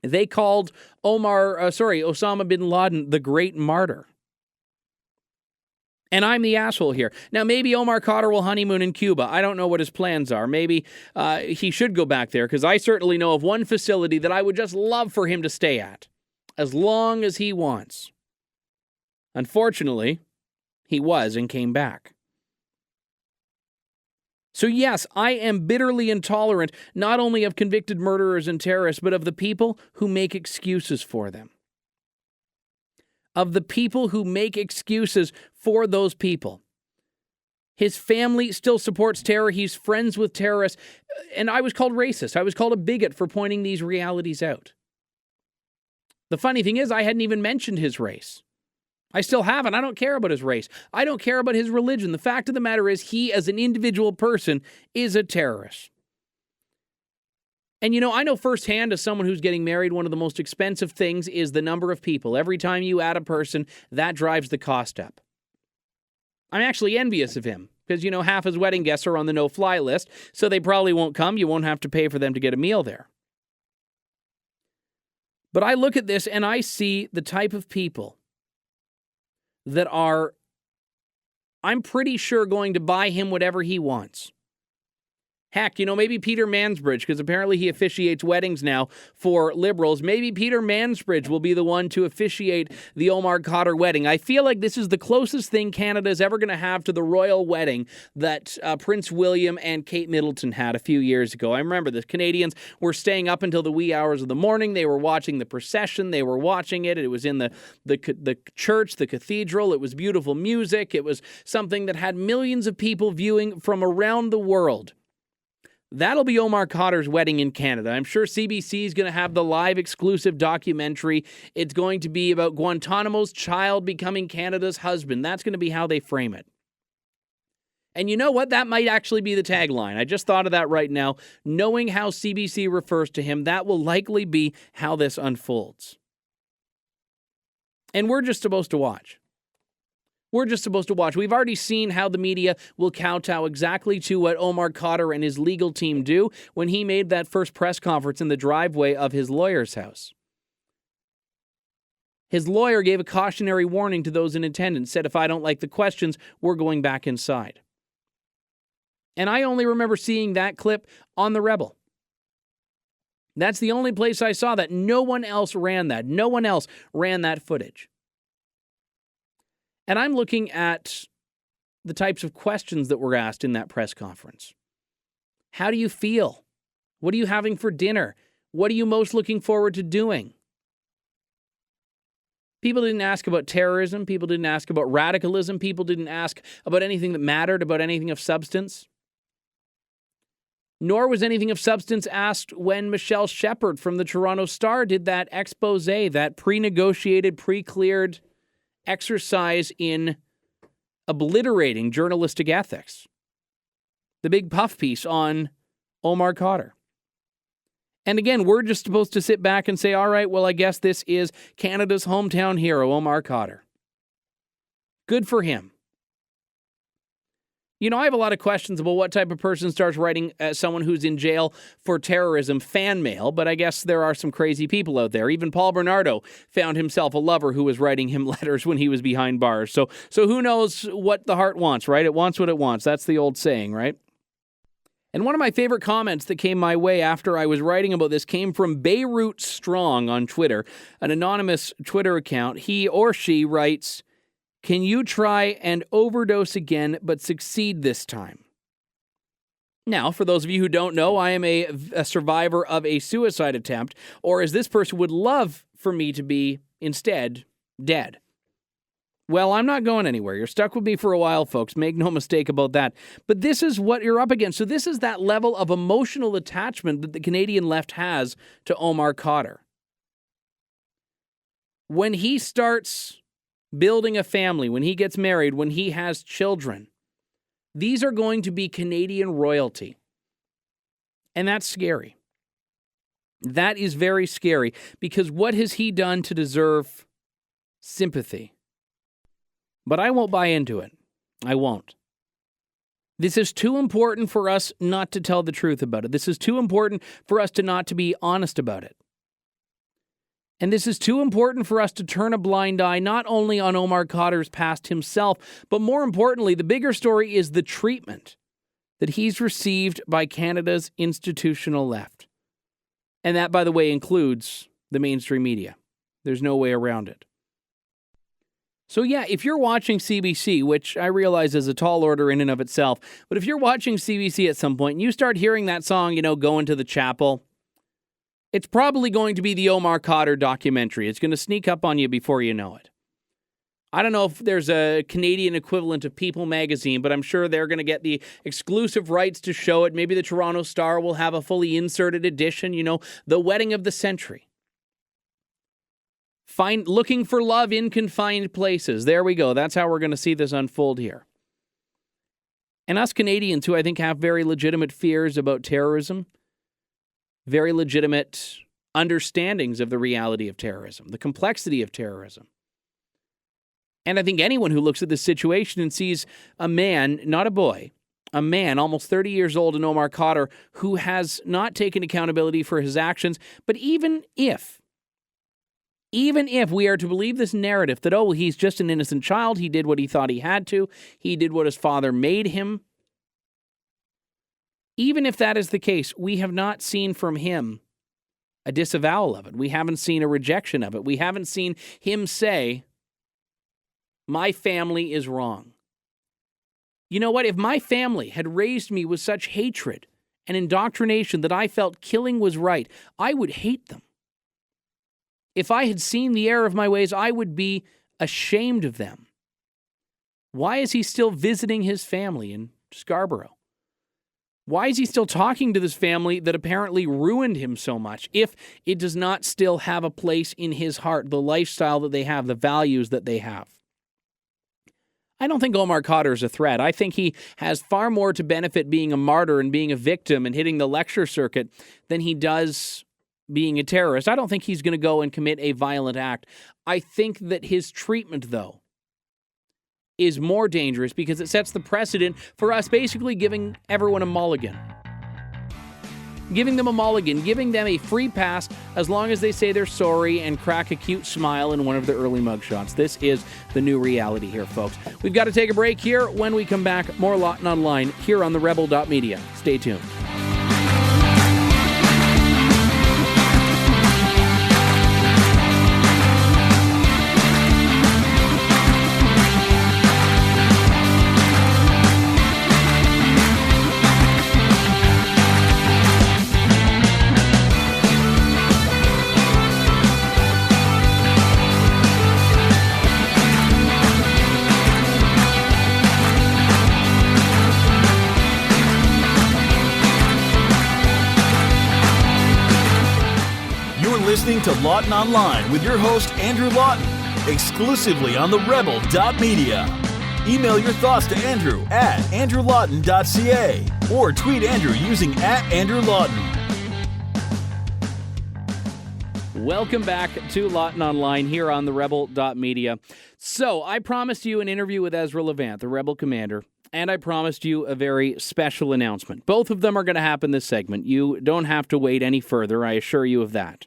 They called Osama bin Laden the great martyr. And I'm the asshole here. Now, maybe Omar Khadr will honeymoon in Cuba. I don't know what his plans are. Maybe he should go back there, because I certainly know of one facility that I would just love for him to stay at, as long as he wants. Unfortunately, he was and came back. So yes, I am bitterly intolerant not only of convicted murderers and terrorists, but of the people who make excuses for them. Of the people who make excuses for those people. His family still supports terror. He's friends with terrorists. And I was called racist. I was called a bigot for pointing these realities out. The funny thing is, I hadn't even mentioned his race. I still haven't. I don't care about his race. I don't care about his religion. The fact of the matter is, he, as an individual person, is a terrorist. And, I know firsthand as someone who's getting married, one of the most expensive things is the number of people. Every time you add a person, that drives the cost up. I'm actually envious of him because, half his wedding guests are on the no-fly list, so they probably won't come. You won't have to pay for them to get a meal there. But I look at this and I see the type of people that are, I'm pretty sure, going to buy him whatever he wants. Heck, maybe Peter Mansbridge, because apparently he officiates weddings now for Liberals. Maybe Peter Mansbridge will be the one to officiate the Omar Khadr wedding. I feel like this is the closest thing Canada is ever going to have to the royal wedding that Prince William and Kate Middleton had a few years ago. I remember the Canadians were staying up until the wee hours of the morning. They were watching the procession. They were watching it. It was in the church, the cathedral. It was beautiful music. It was something that had millions of people viewing from around the world. That'll be Omar Khadr's wedding in Canada. I'm sure CBC is going to have the live exclusive documentary. It's going to be about Guantanamo's child becoming Canada's husband. That's going to be how they frame it. And you know what? That might actually be the tagline. I just thought of that right now. Knowing how CBC refers to him, that will likely be how this unfolds. And we're just supposed to watch. We're just supposed to watch. We've already seen how the media will kowtow exactly to what Omar Khadr and his legal team do when he made that first press conference in the driveway of his lawyer's house. His lawyer gave a cautionary warning to those in attendance, said, if I don't like the questions, we're going back inside. And I only remember seeing that clip on The Rebel. That's the only place I saw that. No one else ran that. No one else ran that footage. And I'm looking at the types of questions that were asked in that press conference. How do you feel? What are you having for dinner? What are you most looking forward to doing? People didn't ask about terrorism. People didn't ask about radicalism. People didn't ask about anything that mattered, about anything of substance. Nor was anything of substance asked when Michelle Shepard from the Toronto Star did that expose, that pre-negotiated, pre-cleared exercise in obliterating journalistic ethics. The big puff piece on Omar Khadr. And again, we're just supposed to sit back and say, all right, well, I guess this is Canada's hometown hero, Omar Khadr. Good for him. I have a lot of questions about what type of person starts writing someone who's in jail for terrorism fan mail, but I guess there are some crazy people out there. Even Paul Bernardo found himself a lover who was writing him letters when he was behind bars. So who knows what the heart wants, right? It wants what it wants. That's the old saying, right? And one of my favorite comments that came my way after I was writing about this came from Beirut Strong on Twitter, an anonymous Twitter account. He or she writes, "Can you try and overdose again, but succeed this time?" Now, for those of you who don't know, I am a survivor of a suicide attempt, or as this person would love for me to be instead, dead. Well, I'm not going anywhere. You're stuck with me for a while, folks. Make no mistake about that. But this is what you're up against. So this is that level of emotional attachment that the Canadian left has to Omar Khadr. When he starts building a family, when he gets married, when he has children, these are going to be Canadian royalty. And that's scary. That is very scary, because what has he done to deserve sympathy? But I won't buy into it. I won't. This is too important for us not to tell the truth about it. This is too important for us to not to be honest about it. And this is too important for us to turn a blind eye not only on Omar Khadr's past himself, but more importantly, the bigger story is the treatment that he's received by Canada's institutional left. And that, by the way, includes the mainstream media. There's no way around it. So yeah, if you're watching CBC, which I realize is a tall order in and of itself, but if you're watching CBC at some point and you start hearing that song, Going to the Chapel, it's probably going to be the Omar Khadr documentary. It's going to sneak up on you before you know it. I don't know if there's a Canadian equivalent of People magazine, but I'm sure they're going to get the exclusive rights to show it. Maybe the Toronto Star will have a fully inserted edition, the wedding of the century. Looking for love in confined places. There we go. That's how we're going to see this unfold here. And us Canadians, who I think have very legitimate fears about terrorism, very legitimate understandings of the reality of terrorism, the complexity of terrorism. And I think anyone who looks at this situation and sees a man, not a boy, a man almost 30 years old in Omar Khadr who has not taken accountability for his actions, but even if we are to believe this narrative that, oh, he's just an innocent child, he did what he thought he had to, he did what his father made him, even if that is the case, we have not seen from him a disavowal of it. We haven't seen a rejection of it. We haven't seen him say, my family is wrong. You know what? If my family had raised me with such hatred and indoctrination that I felt killing was right, I would hate them. If I had seen the error of my ways, I would be ashamed of them. Why is he still visiting his family in Scarborough? Why is he still talking to this family that apparently ruined him so much if it does not still have a place in his heart, the lifestyle that they have, the values that they have? I don't think Omar Khadr is a threat. I think he has far more to benefit being a martyr and being a victim and hitting the lecture circuit than he does being a terrorist. I don't think he's going to go and commit a violent act. I think that his treatment, though, is more dangerous because it sets the precedent for us basically giving everyone a mulligan. Giving them a mulligan, giving them a free pass as long as they say they're sorry and crack a cute smile in one of the early mugshots. This is the new reality here, folks. We've got to take a break here. When we come back, more Lawton Online here on the Rebel.media. Stay tuned. Listening to Lawton Online with your host, Andrew Lawton, exclusively on the Rebel.media. Email your thoughts to Andrew at andrewlawton.ca or tweet Andrew using @AndrewLawton. Welcome back to Lawton Online here on the Rebel.media. So, I promised you an interview with Ezra Levant, the Rebel commander, and I promised you a very special announcement. Both of them are going to happen this segment. You don't have to wait any further, I assure you of that.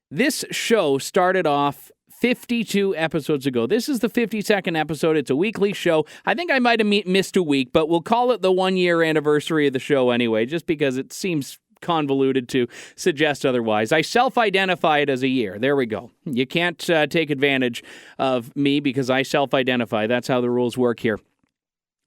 This show started off 52 episodes ago. This is the 52nd episode. It's a weekly show. I think I might have missed a week, but we'll call it the 1-year anniversary of the show anyway, just because it seems convoluted to suggest otherwise. I self-identify it as a year. There we go. You can't take advantage of me because I self-identify. That's how the rules work here.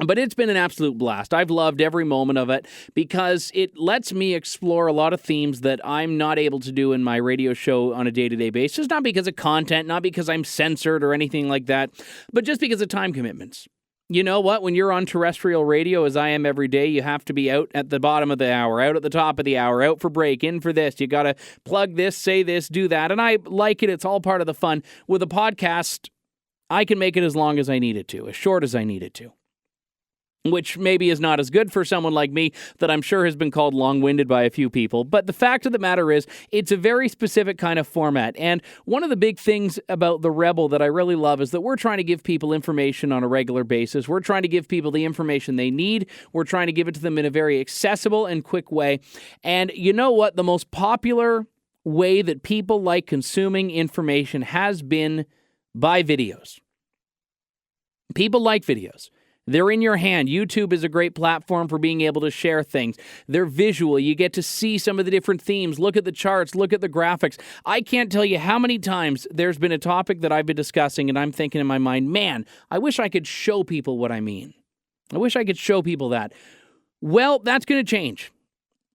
But it's been an absolute blast. I've loved every moment of it because it lets me explore a lot of themes that I'm not able to do in my radio show on a day-to-day basis. Not because of content, not because I'm censored or anything like that, but just because of time commitments. You know what? When you're on terrestrial radio, as I am every day, you have to be out at the bottom of the hour, out at the top of the hour, out for break, in for this. You got to plug this, say this, do that. And I like it. It's all part of the fun. With a podcast, I can make it as long as I need it to, as short as I need it to. Which maybe is not as good for someone like me that I'm sure has been called long-winded by a few people. But the fact of the matter is, it's a very specific kind of format. And one of the big things about The Rebel that I really love is that we're trying to give people information on a regular basis. We're trying to give people the information they need. We're trying to give it to them in a very accessible and quick way. And you know what? The most popular way that people like consuming information has been by videos. People like videos. They're in your hand. YouTube is a great platform for being able to share things. They're visual. You get to see some of the different themes. Look at the charts. Look at the graphics. I can't tell you how many times there's been a topic that I've been discussing and I'm thinking in my mind, man, I wish I could show people what I mean. I wish I could show people that. Well, that's going to change.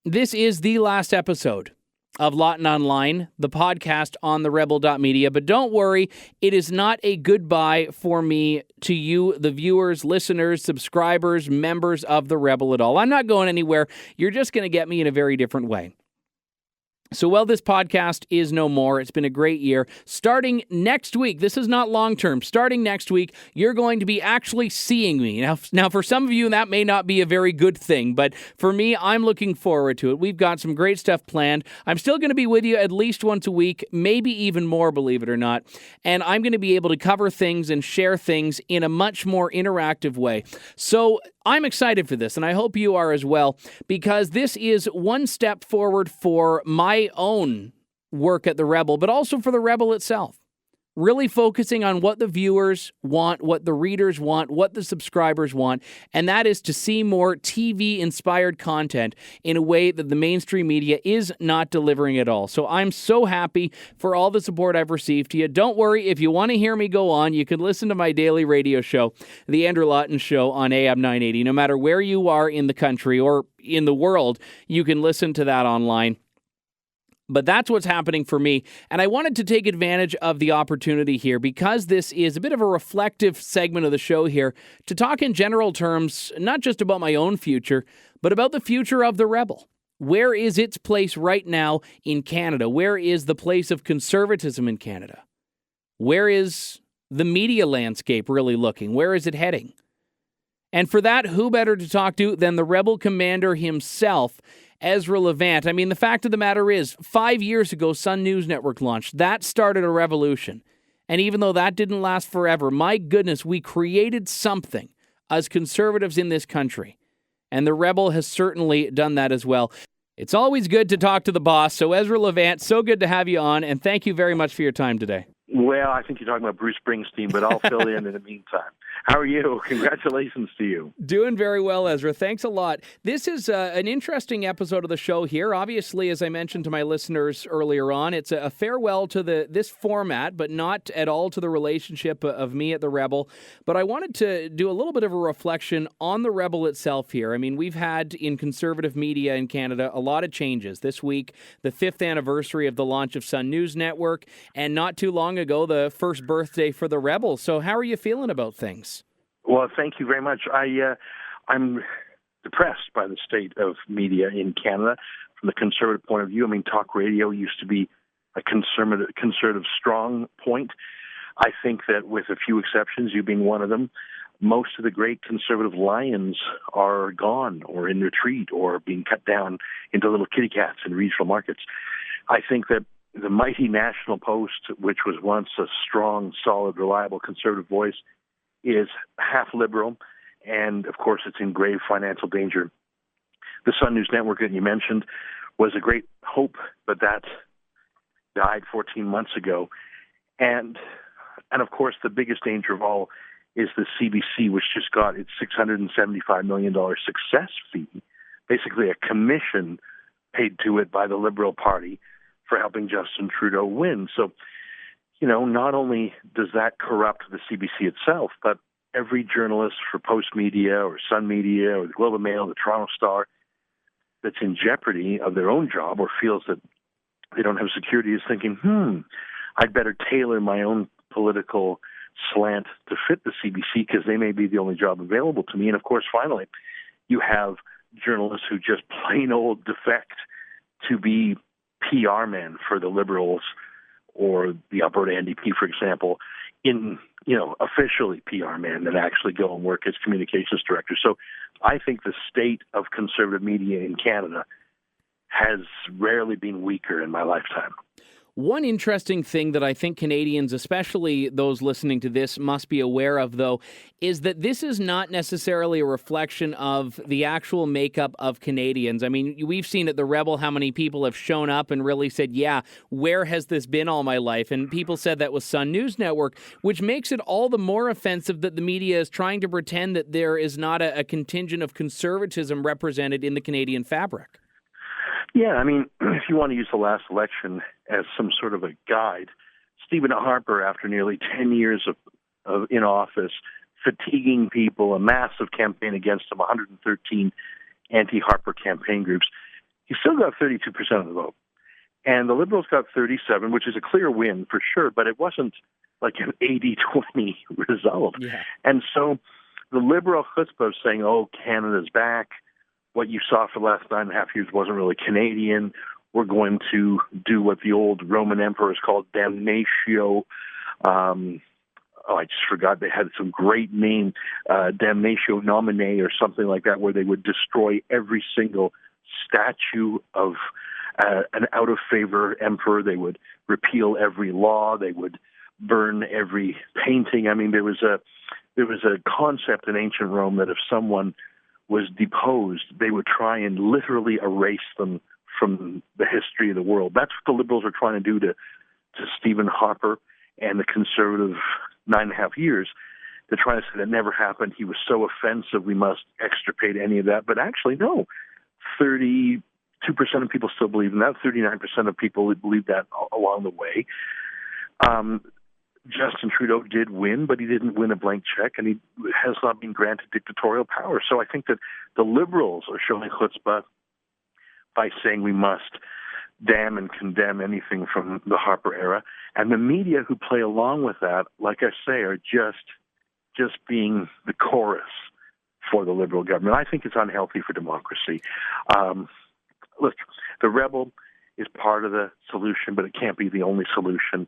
This is the last episode of Lawton Online, the podcast on the Rebel.media. But don't worry, it is not a goodbye for me to you, the viewers, listeners, subscribers, members of the Rebel at all. I'm not going anywhere. You're just going to get me in a very different way. So while this podcast is no more, it's been a great year. Starting next week, this is not long-term, starting next week, you're going to be actually seeing me. Now, for some of you, that may not be a very good thing, but for me, I'm looking forward to it. We've got some great stuff planned. I'm still going to be with you at least once a week, maybe even more, believe it or not. And I'm going to be able to cover things and share things in a much more interactive way. So I'm excited for this, and I hope you are as well, because this is one step forward for my own work at the Rebel, but also for the Rebel itself. Really focusing on what the viewers want, what the readers want, what the subscribers want, and that is to see more TV-inspired content in a way that the mainstream media is not delivering at all. So I'm so happy for all the support I've received to you. Don't worry, if you want to hear me go on, you can listen to my daily radio show, The Andrew Lawton Show on AM 980. No matter where you are in the country or in the world, you can listen to that online. But that's what's happening for me, and I wanted to take advantage of the opportunity here because this is a bit of a reflective segment of the show here to talk in general terms, not just about my own future, but about the future of the Rebel. Where is its place right now in Canada? Where is the place of conservatism in Canada? Where is the media landscape really looking? Where is it heading? And for that, who better to talk to than the Rebel commander himself, Ezra Levant. I mean, the fact of the matter is, 5 years ago, Sun News Network launched. That started a revolution. And even though that didn't last forever, my goodness, we created something as conservatives in this country. And the Rebel has certainly done that as well. It's always good to talk to the boss. So Ezra Levant, so good to have you on, and thank you very much for your time today. Well, I think you're talking about Bruce Springsteen, but I'll fill in the meantime. How are you? Congratulations to you. Doing very well, Ezra. Thanks a lot. This is an interesting episode of the show here. Obviously, as I mentioned to my listeners earlier on, it's a farewell to this format, but not at all to the relationship of me at the Rebel. But I wanted to do a little bit of a reflection on the Rebel itself here. I mean, we've had in conservative media in Canada a lot of changes. This week, the 5th anniversary of the launch of Sun News Network, and not too long ago, the first birthday for the Rebel. So how are you feeling about things? Well, thank you very much. I'm depressed by the state of media in Canada from the conservative point of view. I mean, talk radio used to be a conservative strong point. I think that with a few exceptions, you being one of them, most of the great conservative lions are gone or in retreat or being cut down into little kitty cats in regional markets. I think that the mighty National Post, which was once a strong, solid, reliable conservative voice, is half liberal, and of course it's in grave financial danger. The Sun News Network that you mentioned was a great hope, but that died 14 months ago. And of course the biggest danger of all is the CBC, which just got its $675 million success fee, basically a commission paid to it by the Liberal Party for helping Justin Trudeau win. So, you know, not only does that corrupt the CBC itself, but every journalist for Post Media or Sun Media or the Globe and Mail, the Toronto Star, that's in jeopardy of their own job or feels that they don't have security is thinking, I'd better tailor my own political slant to fit the CBC because they may be the only job available to me. And of course, finally, you have journalists who just plain old defect to be PR men for the Liberals or the Alberta NDP, for example, in, officially PR men that actually go and work as communications directors. So I think the state of conservative media in Canada has rarely been weaker in my lifetime. One interesting thing that I think Canadians, especially those listening to this, must be aware of, though, is that this is not necessarily a reflection of the actual makeup of Canadians. I mean, we've seen at the Rebel how many people have shown up and really said, yeah, where has this been all my life? And people said that with Sun News Network, which makes it all the more offensive that the media is trying to pretend that there is not a contingent of conservatism represented in the Canadian fabric. Yeah, I mean, if you want to use the last election as some sort of a guide, Stephen Harper, after nearly 10 years of in office, fatiguing people, a massive campaign against him, 113 anti-Harper campaign groups, he still got 32% of the vote. And the Liberals got 37, which is a clear win for sure, but it wasn't like an 80-20 result. Yeah. And so the Liberal chutzpah of saying, oh, Canada's back, what you saw for the last 9.5 years wasn't really Canadian. we're going to do what the old Roman emperors called damnatio. I just forgot, they had some great name, damnatio nomine or something like that, where they would destroy every single statue of an out-of-favor emperor. They would repeal every law. They would burn every painting. I mean, there was a concept in ancient Rome that if someone was deposed, they would try and literally erase them from the history of the world. That's what the Liberals are trying to do to Stephen Harper and the Conservative 9.5 years. They're trying to say that never happened. He was so offensive, we must extirpate any of that. But actually, no. 32% of people still believe in that. 39% of people believe that along the way. Justin Trudeau did win, but he didn't win a blank check, and he has not been granted dictatorial power. So I think that the Liberals are showing chutzpah by saying we must damn and condemn anything from the Harper era. And the media who play along with that, like I say, are just being the chorus for the Liberal government. I think it's unhealthy for democracy. Look, the Rebel is part of the solution, but it can't be the only solution.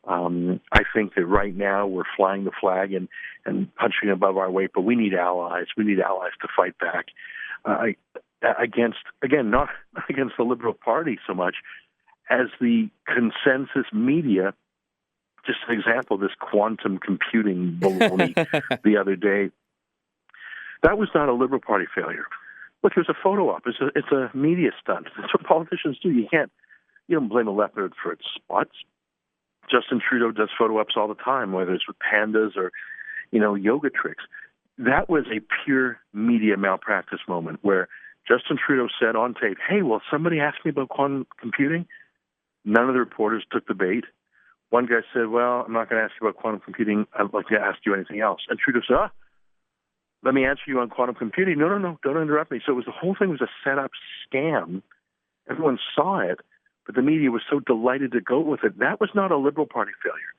I think that right now we're flying the flag and punching above our weight, but we need allies. We need allies to fight back against, again, not against the Liberal Party so much as the consensus media. Just an example, this quantum computing baloney the other day. That was not a Liberal Party failure. Look, it was a photo op. It's a media stunt. That's what politicians do. You don't blame a leopard for its spots. Justin Trudeau does photo ops all the time, whether it's with pandas or, yoga tricks. That was a pure media malpractice moment where Justin Trudeau said on tape, "Hey, well, somebody asked me about quantum computing." None of the reporters took the bait. One guy said, "Well, I'm not going to ask you about quantum computing. I'd like to ask you anything else." And Trudeau said, "Let me answer you on quantum computing." No, don't interrupt me. So the whole thing was a set-up scam. Everyone saw it, but the media was so delighted to go with it. That was not a Liberal Party failure.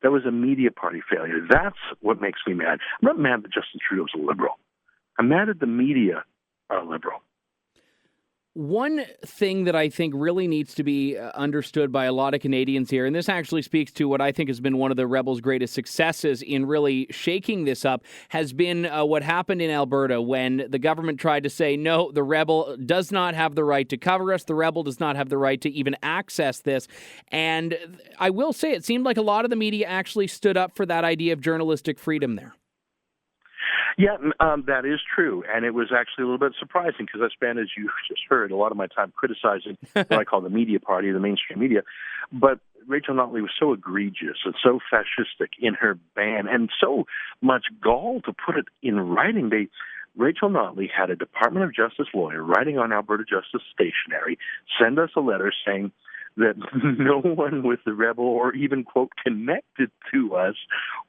That was a media party failure. That's what makes me mad. I'm not mad that Justin Trudeau's a Liberal. I'm mad that the media are liberal. One thing that I think really needs to be understood by a lot of Canadians here, and this actually speaks to what I think has been one of the Rebels' greatest successes in really shaking this up, has been what happened in Alberta when the government tried to say, no, the Rebel does not have the right to cover us. The Rebel does not have the right to even access this. And I will say it seemed like a lot of the media actually stood up for that idea of journalistic freedom there. Yeah, that is true. And it was actually a little bit surprising because I spent, as you just heard, a lot of my time criticizing what I call the media party, the mainstream media. But Rachel Notley was so egregious and so fascistic in her ban and so much gall to put it in writing. Rachel Notley had a Department of Justice lawyer writing on Alberta Justice Stationery, send us a letter saying that no one with the Rebel or even, quote, connected to us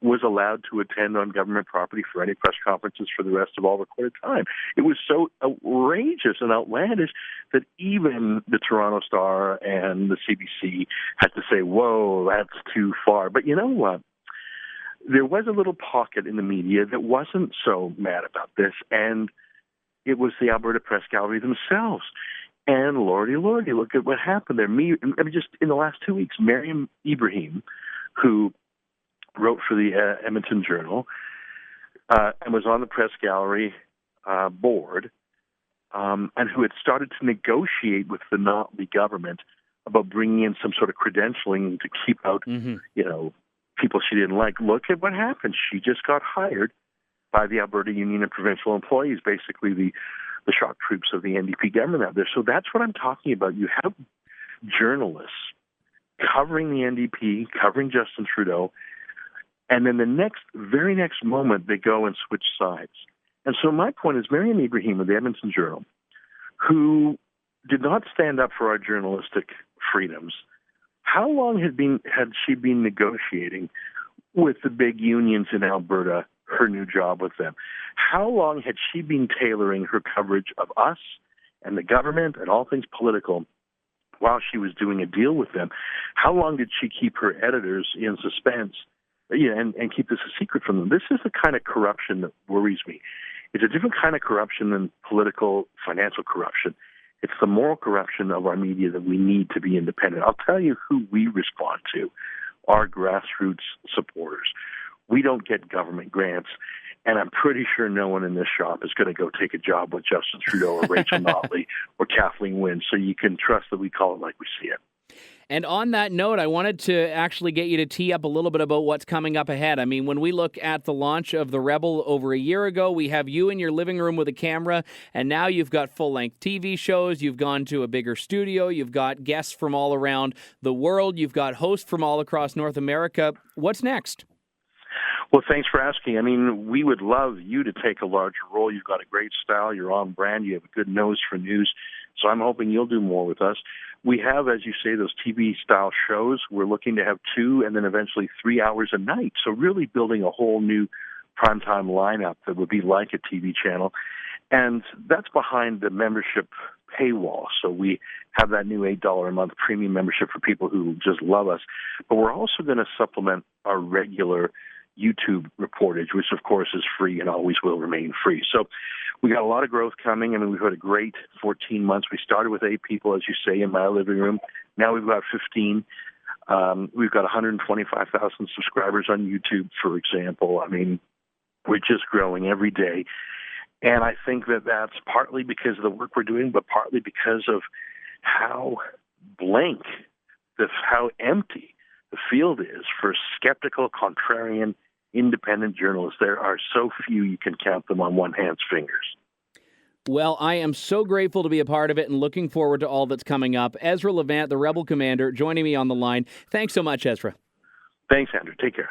was allowed to attend on government property for any press conferences for the rest of all recorded time. It was so outrageous and outlandish that even the Toronto Star and the CBC had to say, whoa, that's too far. But you know what? There was a little pocket in the media that wasn't so mad about this, and it was the Alberta Press Gallery themselves. And lordy, look at what happened there. Just in the last 2 weeks, Miriam Ibrahim, who wrote for the Edmonton Journal and was on the Press Gallery board, and who had started to negotiate with the Notley government about bringing in some sort of credentialing to keep out, people she didn't like. Look at what happened. She just got hired by the Alberta Union of Provincial Employees, basically the shock troops of the NDP government out there. So that's what I'm talking about. You have journalists covering the NDP, covering Justin Trudeau, and then the very next moment they go and switch sides. And so my point is Miriam Ibrahim of the Edmonton Journal, who did not stand up for our journalistic freedoms, how long had she been negotiating with the big unions in Alberta her new job with them? How long had she been tailoring her coverage of us and the government and all things political while she was doing a deal with them? How long did she keep her editors in suspense and keep this a secret from them? This is the kind of corruption that worries me. It's a different kind of corruption than political, financial corruption. It's the moral corruption of our media that we need to be independent. I'll tell you who we respond to, our grassroots supporters. We don't get government grants, and I'm pretty sure no one in this shop is going to go take a job with Justin Trudeau or Rachel Notley or Kathleen Wynne, so you can trust that we call it like we see it. And on that note, I wanted to actually get you to tee up a little bit about what's coming up ahead. I mean, when we look at the launch of The Rebel over a year ago, we have you in your living room with a camera, and now you've got full-length TV shows, you've gone to a bigger studio, you've got guests from all around the world, you've got hosts from all across North America. What's next? Well, thanks for asking. I mean, we would love you to take a larger role. You've got a great style, you're on brand, you have a good nose for news, so I'm hoping you'll do more with us. We have, as you say, those TV-style shows. We're looking to have 2 and then eventually 3 hours a night. So really building a whole new primetime lineup that would be like a TV channel. And that's behind the membership paywall. So we have that new $8 a month premium membership for people who just love us. But we're also going to supplement our regular YouTube reportage, which of course is free and always will remain free. So we got a lot of growth coming. I mean, we've had a great 14 months. We started with 8 people, as you say, in my living room. Now we've got 15. We've got 125,000 subscribers on YouTube, for example. I mean, we're just growing every day. And I think that that's partly because of the work we're doing, but partly because of how blank, how empty the field is for skeptical, contrarian, independent journalists. There are so few, you can count them on one hand's fingers. Well, I am so grateful to be a part of it and looking forward to all that's coming up. Ezra Levant, the Rebel Commander, joining me on the line. Thanks so much, Ezra. Thanks, Andrew. Take care.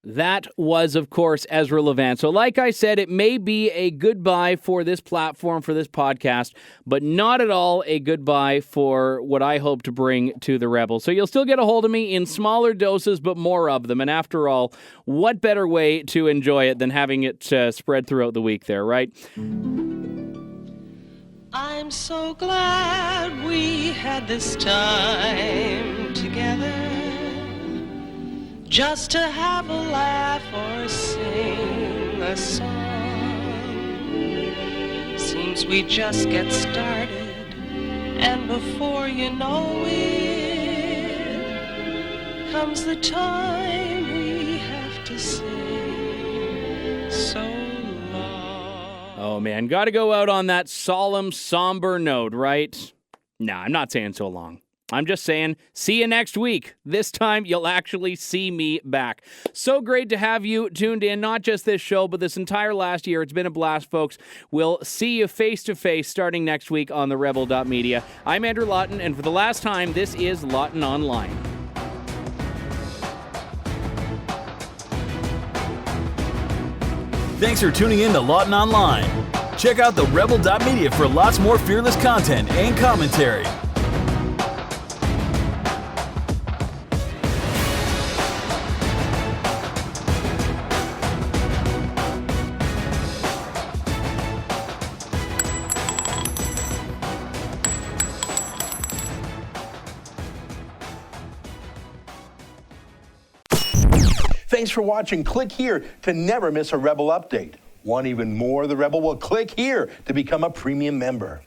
That was, of course, Ezra Levant. So like I said, it may be a goodbye for this platform, for this podcast, but not at all a goodbye for what I hope to bring to the Rebel. So you'll still get a hold of me in smaller doses, but more of them. And after all, what better way to enjoy it than having it spread throughout the week there, right? I'm so glad we had this time together, just to have a laugh or sing a song. Seems we just get started, and before you know it, comes the time we have to say so long. Oh man, gotta go out on that solemn, somber note, right? Nah, I'm not saying so long. I'm just saying, see you next week. This time, you'll actually see me back. So great to have you tuned in, not just this show, but this entire last year. It's been a blast, folks. We'll see you face-to-face starting next week on the Rebel.media. I'm Andrew Lawton, and for the last time, this is Lawton Online. Thanks for tuning in to Lawton Online. Check out the Rebel.media for lots more fearless content and commentary. Thanks for watching. Click here to never miss a Rebel update. Want even more of the Rebel? Well, click here to become a premium member.